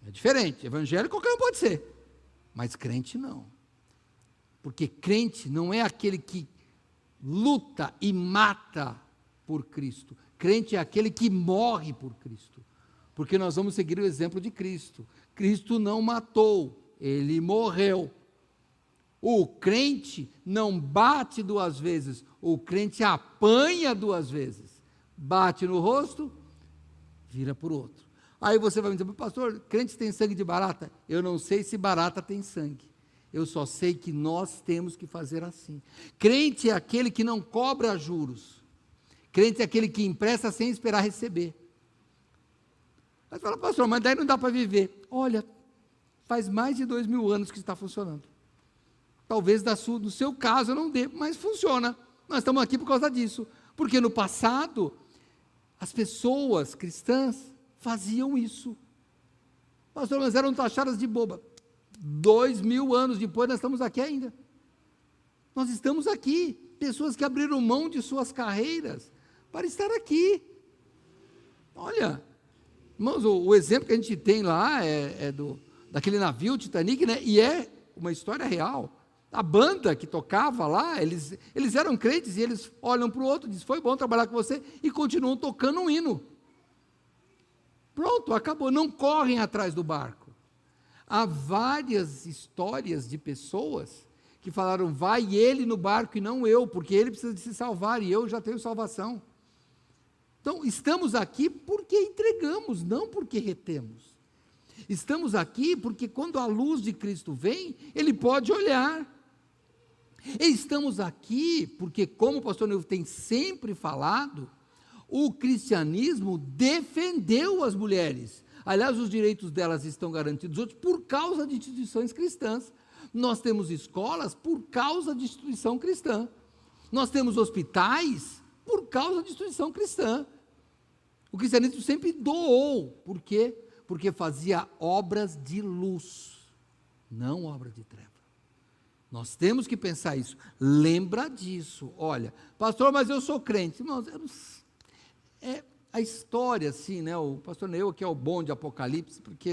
É diferente. Evangélico qualquer um pode ser, mas crente não. Porque crente não é aquele que luta e mata por Cristo. Crente é aquele que morre por Cristo. Porque nós vamos seguir o exemplo de Cristo. Cristo não matou, ele morreu. O crente não bate duas vezes, o crente apanha duas vezes. Bate no rosto, vira por outro. Aí você vai me dizer, pastor, crente tem sangue de barata? Eu não sei se barata tem sangue. Eu só sei que nós temos que fazer assim. Crente é aquele que não cobra juros. Crente é aquele que empresta sem esperar receber. Aí fala, pastor, mas daí não dá para viver. Olha, faz mais de 2000 anos que está funcionando. Talvez no seu caso não dê, mas funciona. Nós estamos aqui por causa disso. Porque no passado, as pessoas cristãs faziam isso. Pastor, mas eram taxadas de boba. 2000 anos depois, nós estamos aqui ainda. Nós estamos aqui. Pessoas que abriram mão de suas carreiras para estar aqui. Olha, irmãos, o exemplo que a gente tem lá é daquele navio Titanic, né? E é uma história real. A banda que tocava lá, eles eram crentes e eles olham para o outro e dizem, foi bom trabalhar com você, e continuam tocando um hino. Pronto, acabou, não correm atrás do barco. Há várias histórias de pessoas que falaram, vai ele no barco e não eu, porque ele precisa de se salvar e eu já tenho salvação. Então, estamos aqui porque entregamos, não porque retemos. Estamos aqui porque quando a luz de Cristo vem, ele pode olhar. E estamos aqui porque, como o pastor Neuvo tem sempre falado, o cristianismo defendeu as mulheres. Aliás, os direitos delas estão garantidos hoje por causa de instituições cristãs. Nós temos escolas por causa de instituição cristã. Nós temos hospitais por causa de instituição cristã. O cristianismo sempre doou. Por quê? Porque fazia obras de luz, não obras de treva. Nós temos que pensar isso. Lembra disso. Olha, pastor, mas eu sou crente. Irmãos, é a história assim, né? O pastor Neu, que é o bom de Apocalipse, porque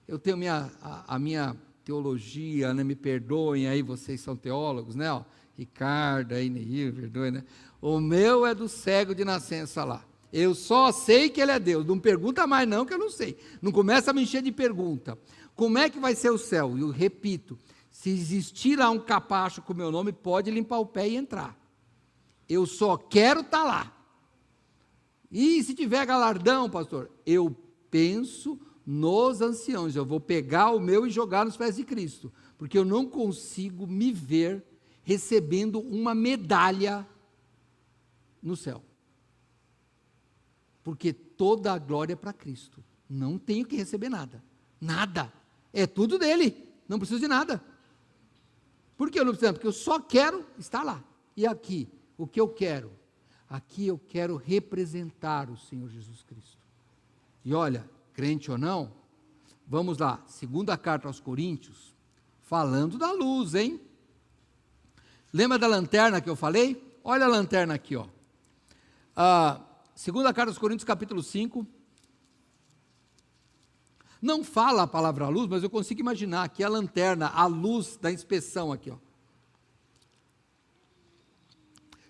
eu tenho a minha teologia, né? Me perdoem aí, vocês são teólogos, né? Ó, Ricardo, aí, Neil, perdoem, né? O meu é do cego de nascença lá. Eu só sei que ele é Deus. Não pergunta mais não, que eu não sei. Não começa a me encher de pergunta. Como é que vai ser o céu? Eu repito, se existir lá um capacho com o meu nome, pode limpar o pé e entrar. Eu só quero estar lá. E se tiver galardão, pastor, eu penso nos anciãos. Eu vou pegar o meu e jogar nos pés de Cristo. Porque eu não consigo me ver recebendo uma medalha no céu. Porque toda a glória é para Cristo. Não tenho que receber nada. Nada. É tudo dele. Não preciso de nada. Por que eu não preciso? Porque eu só quero estar lá. E aqui, o que eu quero? Aqui eu quero representar o Senhor Jesus Cristo. E olha, crente ou não, vamos lá, segunda carta aos Coríntios, falando da luz, hein? Lembra da lanterna que eu falei? Olha a lanterna aqui, ó. Segunda carta aos Coríntios, capítulo 5. Não fala a palavra luz, mas eu consigo imaginar que a lanterna, a luz da inspeção aqui, ó.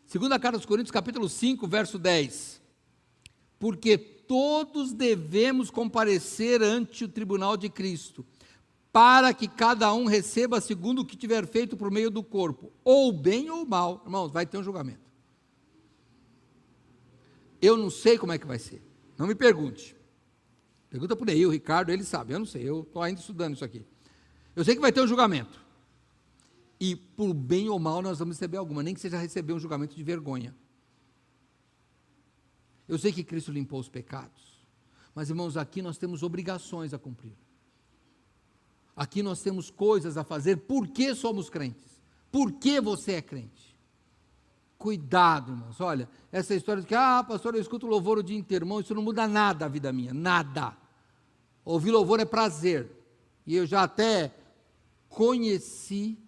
Segunda carta aos Coríntios, capítulo 5, verso 10. Porque todos devemos comparecer ante o tribunal de Cristo, para que cada um receba segundo o que tiver feito por meio do corpo, ou bem ou mal. Irmãos, vai ter um julgamento. Eu não sei como é que vai ser. Não me pergunte. Pergunta para o Neil, o Ricardo, ele sabe. Eu não sei, eu estou ainda estudando isso aqui. Eu sei que vai ter um julgamento. E por bem ou mal nós vamos receber alguma, nem que seja receber um julgamento de vergonha. Eu sei que Cristo limpou os pecados. Mas, irmãos, aqui nós temos obrigações a cumprir. Aqui nós temos coisas a fazer porque somos crentes. Por que você é crente? Cuidado, irmãos. Olha, essa história de que, pastor, eu escuto louvor o dia inteiro. Irmão, isso não muda nada a vida minha, nada. Ouvir louvor é prazer. E eu já até conheci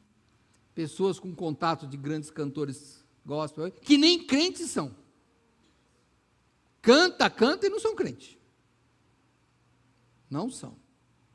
pessoas com contato de grandes cantores gospel, que nem crentes são. Canta e não são crentes. Não são.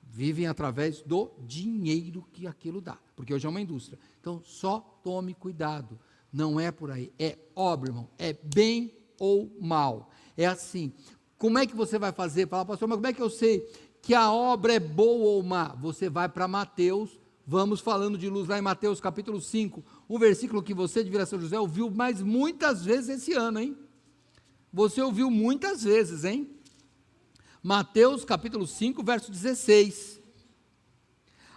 Vivem através do dinheiro que aquilo dá, porque hoje é uma indústria. Então, só tome cuidado. Não é por aí, é obra, irmão, é bem ou mal. É assim. Como é que você vai fazer? Fala, pastor, mas como é que eu sei que a obra é boa ou má? Você vai para Mateus, vamos falando de luz lá em Mateus capítulo 5, um versículo que você de Vila São José ouviu mais muitas vezes esse ano, hein? Você ouviu muitas vezes, hein? Mateus capítulo 5, verso 16.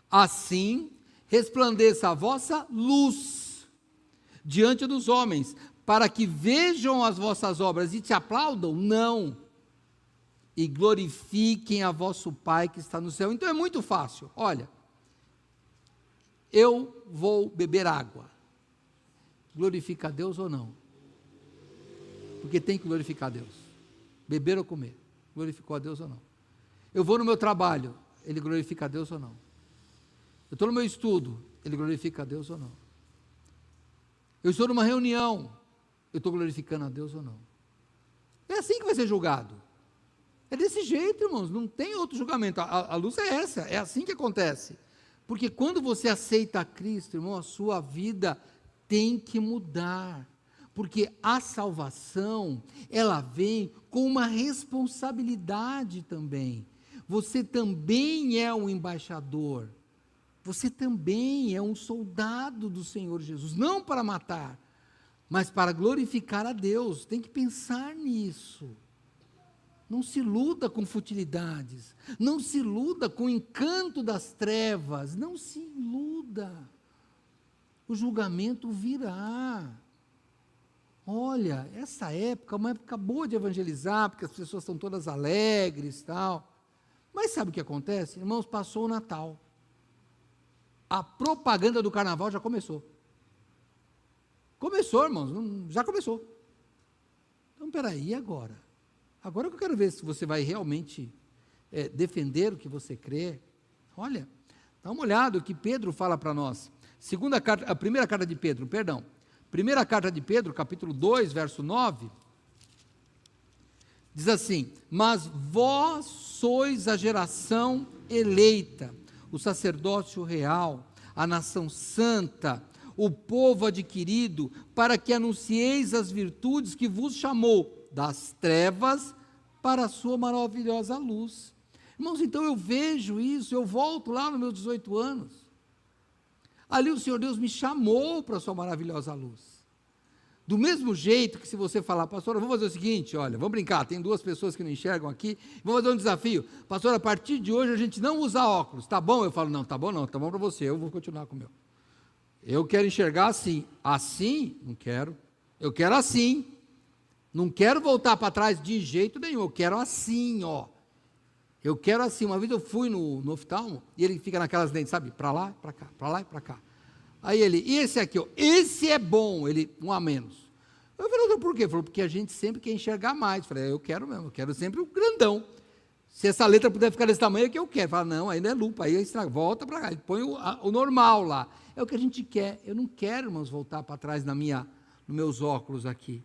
Assim resplandeça a vossa luz diante dos homens, para que vejam as vossas obras e te aplaudam? Não. E glorifiquem a vosso Pai que está no céu. Então é muito fácil. Olha, eu vou beber água. Glorifica a Deus ou não? Porque tem que glorificar a Deus. Beber ou comer. Glorificou a Deus ou não? Eu vou no meu trabalho. Ele glorifica a Deus ou não? Eu estou no meu estudo. Ele glorifica a Deus ou não? Eu estou numa reunião. Eu estou glorificando a Deus ou não? É assim que vai ser julgado. É desse jeito, irmãos. Não tem outro julgamento. A luz é essa. É assim que acontece. Porque quando você aceita a Cristo, irmão, a sua vida tem que mudar. Porque a salvação, ela vem com uma responsabilidade também. Você também é um embaixador. Você também é um soldado do Senhor Jesus. Não para matar, mas para glorificar a Deus. Tem que pensar nisso. Não se iluda com futilidades. Não se iluda com o encanto das trevas. Não se iluda. O julgamento virá. olha, essa época é uma época boa de evangelizar, porque as pessoas estão todas alegres e tal. Mas sabe o que acontece? Irmãos, passou o Natal. A propaganda do carnaval já começou. Começou, irmãos, já começou. Então, peraí, e agora? Agora que eu quero ver se você vai realmente defender o que você crê. Olha, dá uma olhada o que Pedro fala para nós. A primeira carta de Pedro, perdão. Primeira carta de Pedro, capítulo 2, verso 9. Diz assim: mas vós sois a geração eleita, o sacerdócio real, a nação santa, o povo adquirido, para que anuncieis as virtudes que vos chamou das trevas para a sua maravilhosa luz. Irmãos, então eu vejo isso, eu volto lá nos meus 18 anos. Ali o Senhor Deus me chamou para a sua maravilhosa luz. Do mesmo jeito que se você falar, pastor, vamos fazer o seguinte, olha, vamos brincar, tem duas pessoas que não enxergam aqui, vamos fazer um desafio. Pastor, a partir de hoje a gente não usa óculos, tá bom? Eu falo, não, tá bom para você, eu vou continuar com o meu. Eu quero enxergar assim. Assim? Não quero. Eu quero assim. Não quero voltar para trás de jeito nenhum. Eu quero assim, ó. Eu quero assim. Uma vez eu fui no oftalmo e ele fica naquelas lentes, sabe? Para lá, para cá, para lá e para cá. Aí ele, e esse aqui, ó, esse é bom. Ele, um a menos. Eu falei, por quê? Ele falou, porque a gente sempre quer enxergar mais. Eu falei, eu quero mesmo, eu quero sempre o grandão. Se essa letra puder ficar desse tamanho, é que eu quero. Fala, não, ainda é lupa, aí volta para cá, põe o normal lá. É o que a gente quer. Eu não quero, irmãos, voltar para trás nos meus óculos aqui.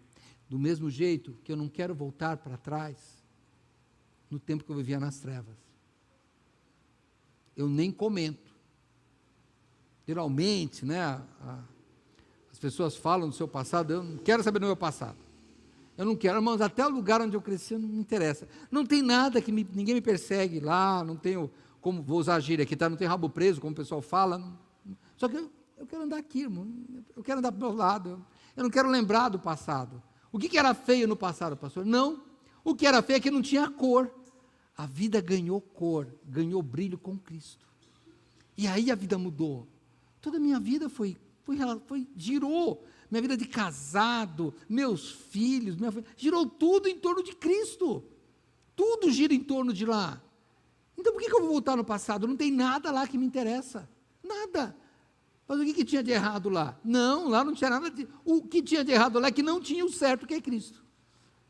Do mesmo jeito que eu não quero voltar para trás no tempo que eu vivia nas trevas. Eu nem comento. Geralmente, né, as pessoas falam do seu passado, eu não quero saber do meu passado. Eu não quero, irmãos, até o lugar onde eu cresci não me interessa. Não tem nada que ninguém me persegue lá, não tenho, como vou usar a gíria aqui, tá? Não tem rabo preso, como o pessoal fala. Só que eu quero andar aqui, irmão. Eu quero andar para o meu lado. Eu não quero lembrar do passado. O que era feio no passado, pastor? Não. O que era feio é que não tinha cor. A vida ganhou cor, ganhou brilho com Cristo. E aí a vida mudou. Toda a minha vida girou. Minha vida de casado, meus filhos, girou tudo em torno de Cristo. Tudo gira em torno de lá. Então por que eu vou voltar no passado? Não tem nada lá que me interessa. Nada. Mas o que tinha de errado lá? Não, lá não tinha nada de... O que tinha de errado lá é que não tinha o certo, que é Cristo.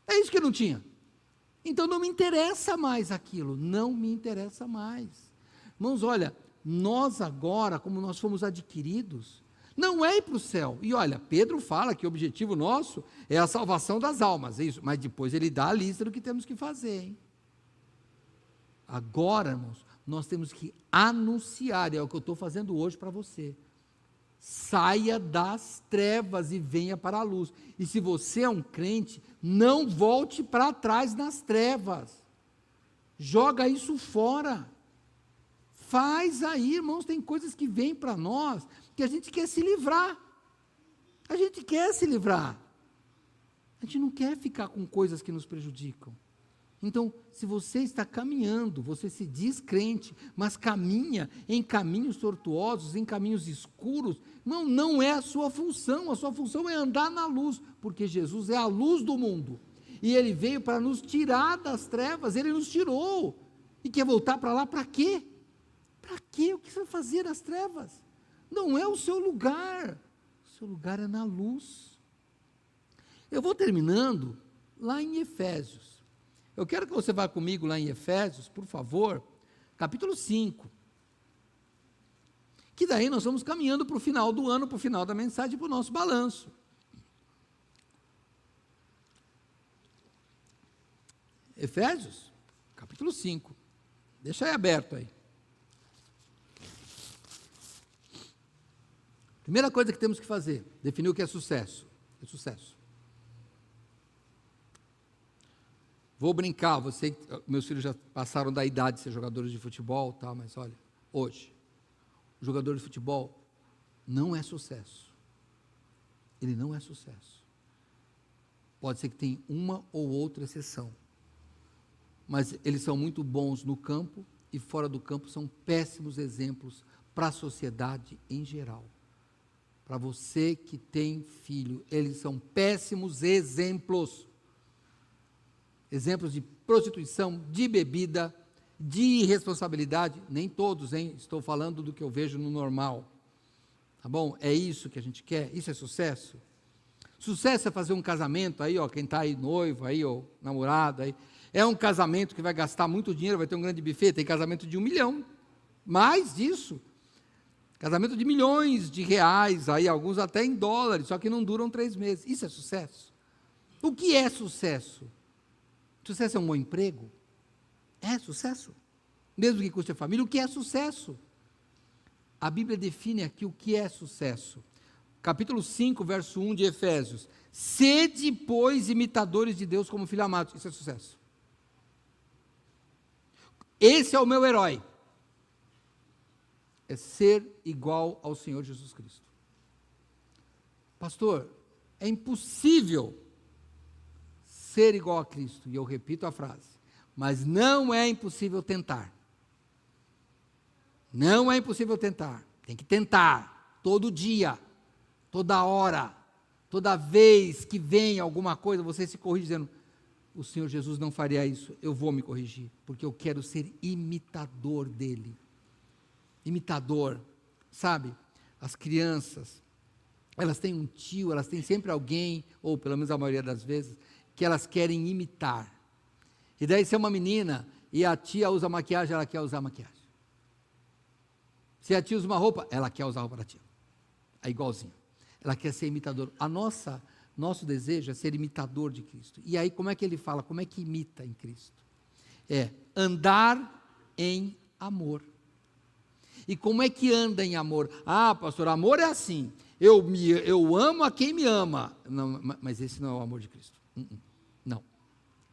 É isso que não tinha. Então não me interessa mais aquilo. Não me interessa mais. Irmãos, olha, nós agora, como nós fomos adquiridos, não é ir para o céu. E olha, Pedro fala que o objetivo nosso é a salvação das almas, é isso. Mas depois ele dá a lista do que temos que fazer, hein? Agora, irmãos, nós temos que anunciar, é o que eu estou fazendo hoje para você. Saia das trevas e venha para a luz. E se você é um crente, não volte para trás nas trevas. Joga isso fora. Faz aí, irmãos, tem coisas que vêm para nós que a gente quer se livrar. A gente quer se livrar. A gente não quer ficar com coisas que nos prejudicam. Então, se você está caminhando, você se diz crente, mas caminha em caminhos tortuosos, em caminhos escuros, não é a sua função é andar na luz, porque Jesus é a luz do mundo, e Ele veio para nos tirar das trevas, Ele nos tirou, e quer voltar para lá para quê? Para quê? O que você vai fazer nas trevas? Não é o seu lugar é na luz. Eu vou terminando lá em Efésios. Eu quero que você vá comigo lá em Efésios, por favor, capítulo 5. Que daí nós vamos caminhando para o final do ano, para o final da mensagem, para o nosso balanço. Efésios, capítulo 5. Deixa aí aberto aí. Primeira coisa que temos que fazer, definir o que é sucesso. É sucesso. Vou brincar, meus filhos já passaram da idade de ser jogadores de futebol, tal, mas olha, hoje, o jogador de futebol não é sucesso. Ele não é sucesso. Pode ser que tenha uma ou outra exceção, mas eles são muito bons no campo e fora do campo são péssimos exemplos para a sociedade em geral. para você que tem filho, eles são péssimos exemplos. Exemplos de prostituição, de bebida, de irresponsabilidade, nem todos, hein? Estou falando do que eu vejo no normal. Tá bom? É isso que a gente quer? Isso é sucesso? Sucesso é fazer um casamento aí, ó, quem está aí noivo aí, ou namorado aí, é um casamento que vai gastar muito dinheiro, vai ter um grande buffet, tem casamento de 1 milhão, mais disso, casamento de milhões de reais, aí alguns até em dólares, só que não duram 3 meses, isso é sucesso? O que é sucesso? Sucesso é um bom emprego? É sucesso? Mesmo que custe a família, o que é sucesso? A Bíblia define aqui o que é sucesso. Capítulo 5, verso 1 de Efésios. Sede, pois, imitadores de Deus como filhos amados. Isso é sucesso. Esse é o meu herói. É ser igual ao Senhor Jesus Cristo. Pastor, é impossível ser igual a Cristo. E eu repito a frase. Mas não é impossível tentar. Não é impossível tentar. Tem que tentar. Todo dia. Toda hora. Toda vez que vem alguma coisa, você se corrige dizendo, o Senhor Jesus não faria isso, eu vou me corrigir, porque eu quero ser imitador dele. Imitador, sabe? As crianças, elas têm um tio, elas têm sempre alguém, ou pelo menos a maioria das vezes, que elas querem imitar. E daí se é uma menina, e a tia usa maquiagem, ela quer usar maquiagem. Se a tia usa uma roupa, ela quer usar a roupa da tia. É igualzinho. Ela quer ser imitador. Nosso desejo é ser imitador de Cristo. E aí, como é que ele fala? Como é que imita em Cristo? É andar em amor. E como é que anda em amor? Ah, pastor, amor é assim. Eu amo a quem me ama. Não, mas esse não é o amor de Cristo. Não.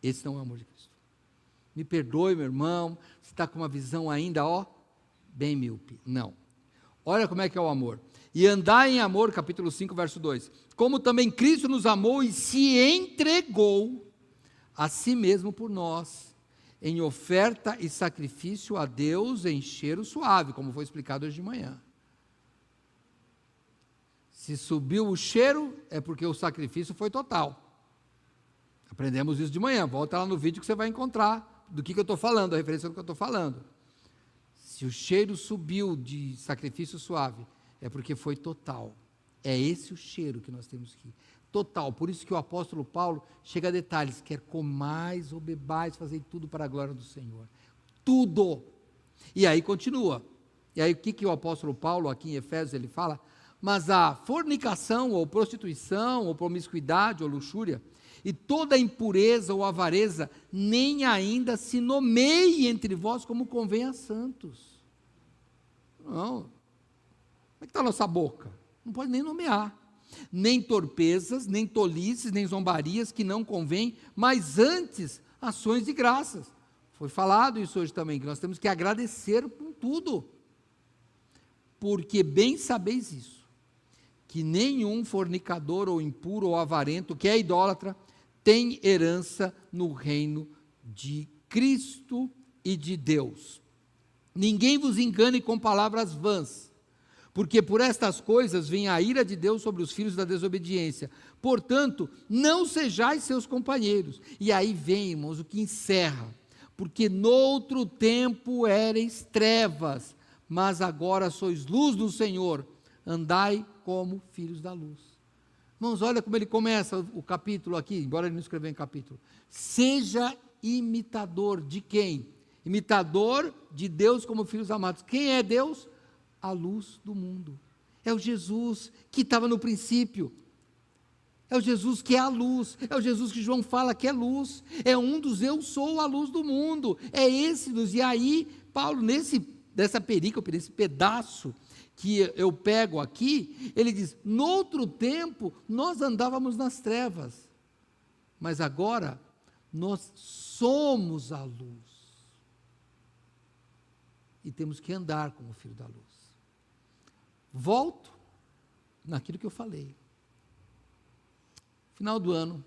Esse não é o amor de Cristo. Me perdoe, meu irmão, você está com uma visão ainda, bem míope. Não. Olha como é que é o amor. E andar em amor, capítulo 5, verso 2. Como também Cristo nos amou e se entregou a si mesmo por nós, em oferta e sacrifício a Deus em cheiro suave, como foi explicado hoje de manhã. Se subiu o cheiro, é porque o sacrifício foi total. Aprendemos isso de manhã, volta lá no vídeo que você vai encontrar do que eu estou falando, a referência do que eu estou falando. Se o cheiro subiu de sacrifício suave, é porque foi total. É esse o cheiro que nós temos aqui. Total. Por isso que o apóstolo Paulo chega a detalhes. Quer comais ou bebais, fazer tudo para a glória do Senhor. Tudo. E aí continua. E aí o que o apóstolo Paulo aqui em Efésios ele fala? Mas a fornicação, ou prostituição, ou promiscuidade, ou luxúria, e toda impureza ou avareza, nem ainda se nomeie entre vós como convém a santos. Não. Como é que está a nossa boca? Não pode nem nomear. Nem torpezas, nem tolices, nem zombarias que não convém, mas antes ações de graças. Foi falado isso hoje também, que nós temos que agradecer por tudo. Porque bem sabeis isso, que nenhum fornicador ou impuro ou avarento, que é idólatra, tem herança no reino de Cristo e de Deus. Ninguém vos engane com palavras vãs, porque por estas coisas vem a ira de Deus sobre os filhos da desobediência. Portanto, não sejais seus companheiros. E aí vem, irmãos, o que encerra. Porque noutro tempo éreis trevas, mas agora sois luz do Senhor. Andai como filhos da luz. Irmãos, olha como ele começa o capítulo aqui, embora ele não escreveu em capítulo. Seja imitador de quem? Imitador de Deus como filhos amados. Quem é Deus? A luz do mundo. É o Jesus que estava no princípio. É o Jesus que é a luz. É o Jesus que João fala que é luz. É um dos eu sou a luz do mundo. É esse luz. E aí, Paulo, nessa perícope, nesse pedaço que eu pego aqui, ele diz, noutro tempo, nós andávamos nas trevas. Mas agora, nós somos a luz. E temos que andar como filho da luz. Volto naquilo que eu falei. Final do ano,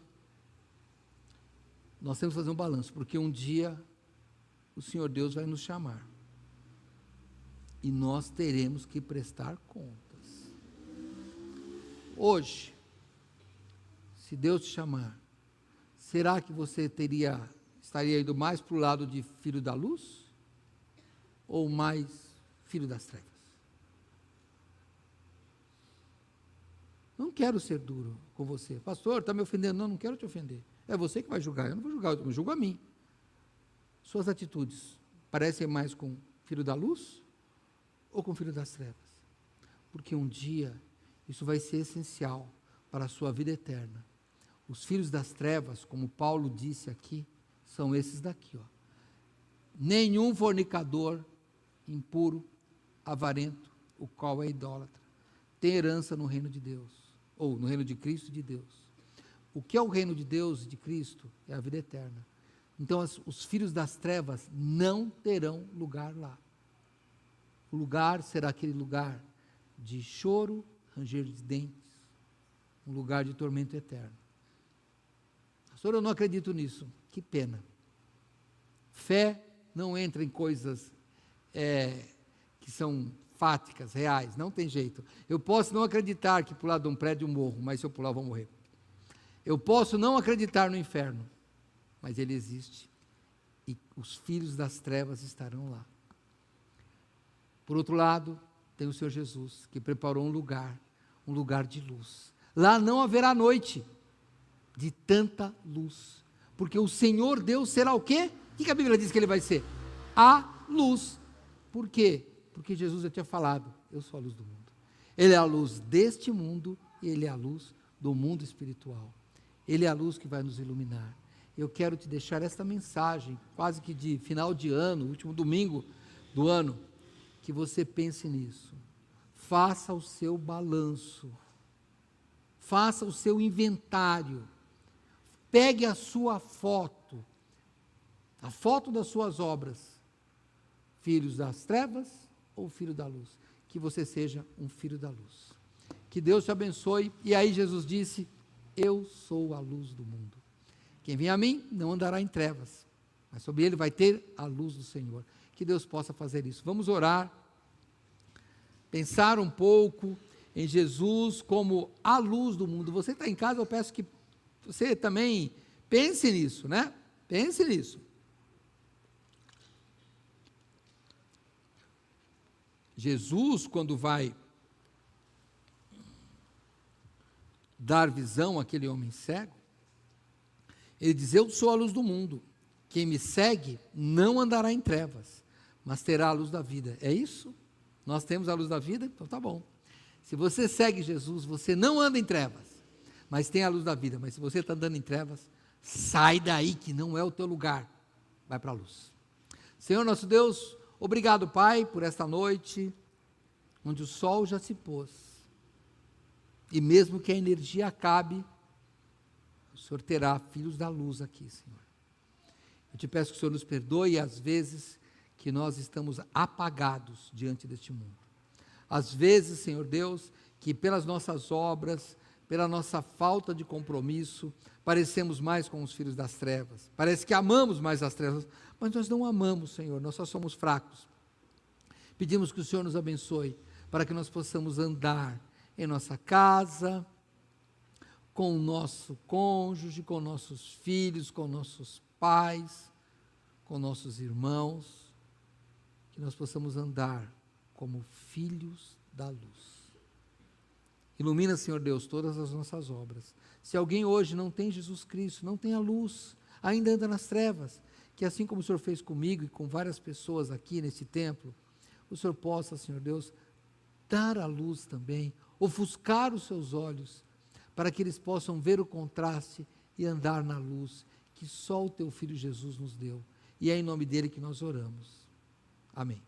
nós temos que fazer um balanço, porque um dia o Senhor Deus vai nos chamar. E nós teremos que prestar contas. hoje, se Deus te chamar, será que você estaria indo mais para o lado de filho da luz ou mais filho das trevas? Não quero ser duro com você. Pastor, está me ofendendo? Não, não quero te ofender. É você que vai julgar, eu não vou julgar, eu julgo a mim. Suas atitudes parecem mais com filho da luz ou com filho das trevas? Porque um dia isso vai ser essencial para a sua vida eterna. Os filhos das trevas, como Paulo disse aqui, são esses daqui, ó. Nenhum fornicador, impuro, avarento, o qual é idólatra, tem herança no reino de Deus, ou no reino de Cristo e de Deus. O que é o reino de Deus e de Cristo? É a vida eterna. Então, os filhos das trevas não terão lugar lá. O lugar será aquele lugar de choro, ranger de dentes, um lugar de tormento eterno. Pastor, eu não acredito nisso. Que pena. Fé não entra em coisas que são fáticas, reais, não tem jeito. Eu posso não acreditar que pular de um prédio eu morro, mas se eu pular eu vou morrer. Eu posso não acreditar no inferno, mas ele existe, e os filhos das trevas estarão lá. Por outro lado, tem o Senhor Jesus, que preparou um lugar de luz. Lá não haverá noite, de tanta luz, porque o Senhor Deus será o quê? O que a Bíblia diz que ele vai ser? A luz. Por quê? Porque Jesus já tinha falado, eu sou a luz do mundo. Ele é a luz deste mundo, e ele é a luz do mundo espiritual. Ele é a luz que vai nos iluminar. Eu quero te deixar esta mensagem, quase que de final de ano, último domingo do ano, que você pense nisso. Faça o seu balanço, faça o seu inventário, pegue a sua foto, a foto das suas obras, filhos das trevas ou filho da luz, que você seja um filho da luz. Que Deus te abençoe. E aí Jesus disse, eu sou a luz do mundo. Quem vem a mim não andará em trevas, mas sobre ele vai ter a luz do Senhor. Que Deus possa fazer isso. Vamos orar, pensar um pouco em Jesus como a luz do mundo. Você que está em casa, eu peço que você também pense nisso, né? Pense nisso. Jesus, quando vai dar visão àquele homem cego, ele diz, eu sou a luz do mundo, quem me segue não andará em trevas, mas terá a luz da vida. É isso? Nós temos a luz da vida? Então tá bom. Se você segue Jesus, você não anda em trevas, mas tem a luz da vida. Mas se você está andando em trevas, sai daí que não é o teu lugar, vai para a luz. Senhor nosso Deus, obrigado, Pai, por esta noite, onde o sol já se pôs, e mesmo que a energia acabe, o Senhor terá filhos da luz aqui, Senhor. Eu te peço que o Senhor nos perdoe às vezes que nós estamos apagados diante deste mundo. Às vezes, Senhor Deus, que pelas nossas obras, pela nossa falta de compromisso, parecemos mais com os filhos das trevas. Parece que amamos mais as trevas, mas nós não amamos, Senhor, nós só somos fracos. Pedimos que o Senhor nos abençoe, para que nós possamos andar em nossa casa, com o nosso cônjuge, com nossos filhos, com nossos pais, com nossos irmãos, que nós possamos andar como filhos da luz. Ilumina, Senhor Deus, todas as nossas obras. Se alguém hoje não tem Jesus Cristo, não tem a luz, ainda anda nas trevas, que assim como o Senhor fez comigo e com várias pessoas aqui nesse templo, o Senhor possa, Senhor Deus, dar a luz também, ofuscar os seus olhos, para que eles possam ver o contraste e andar na luz que só o teu Filho Jesus nos deu. E é em nome dele que nós oramos. Amém.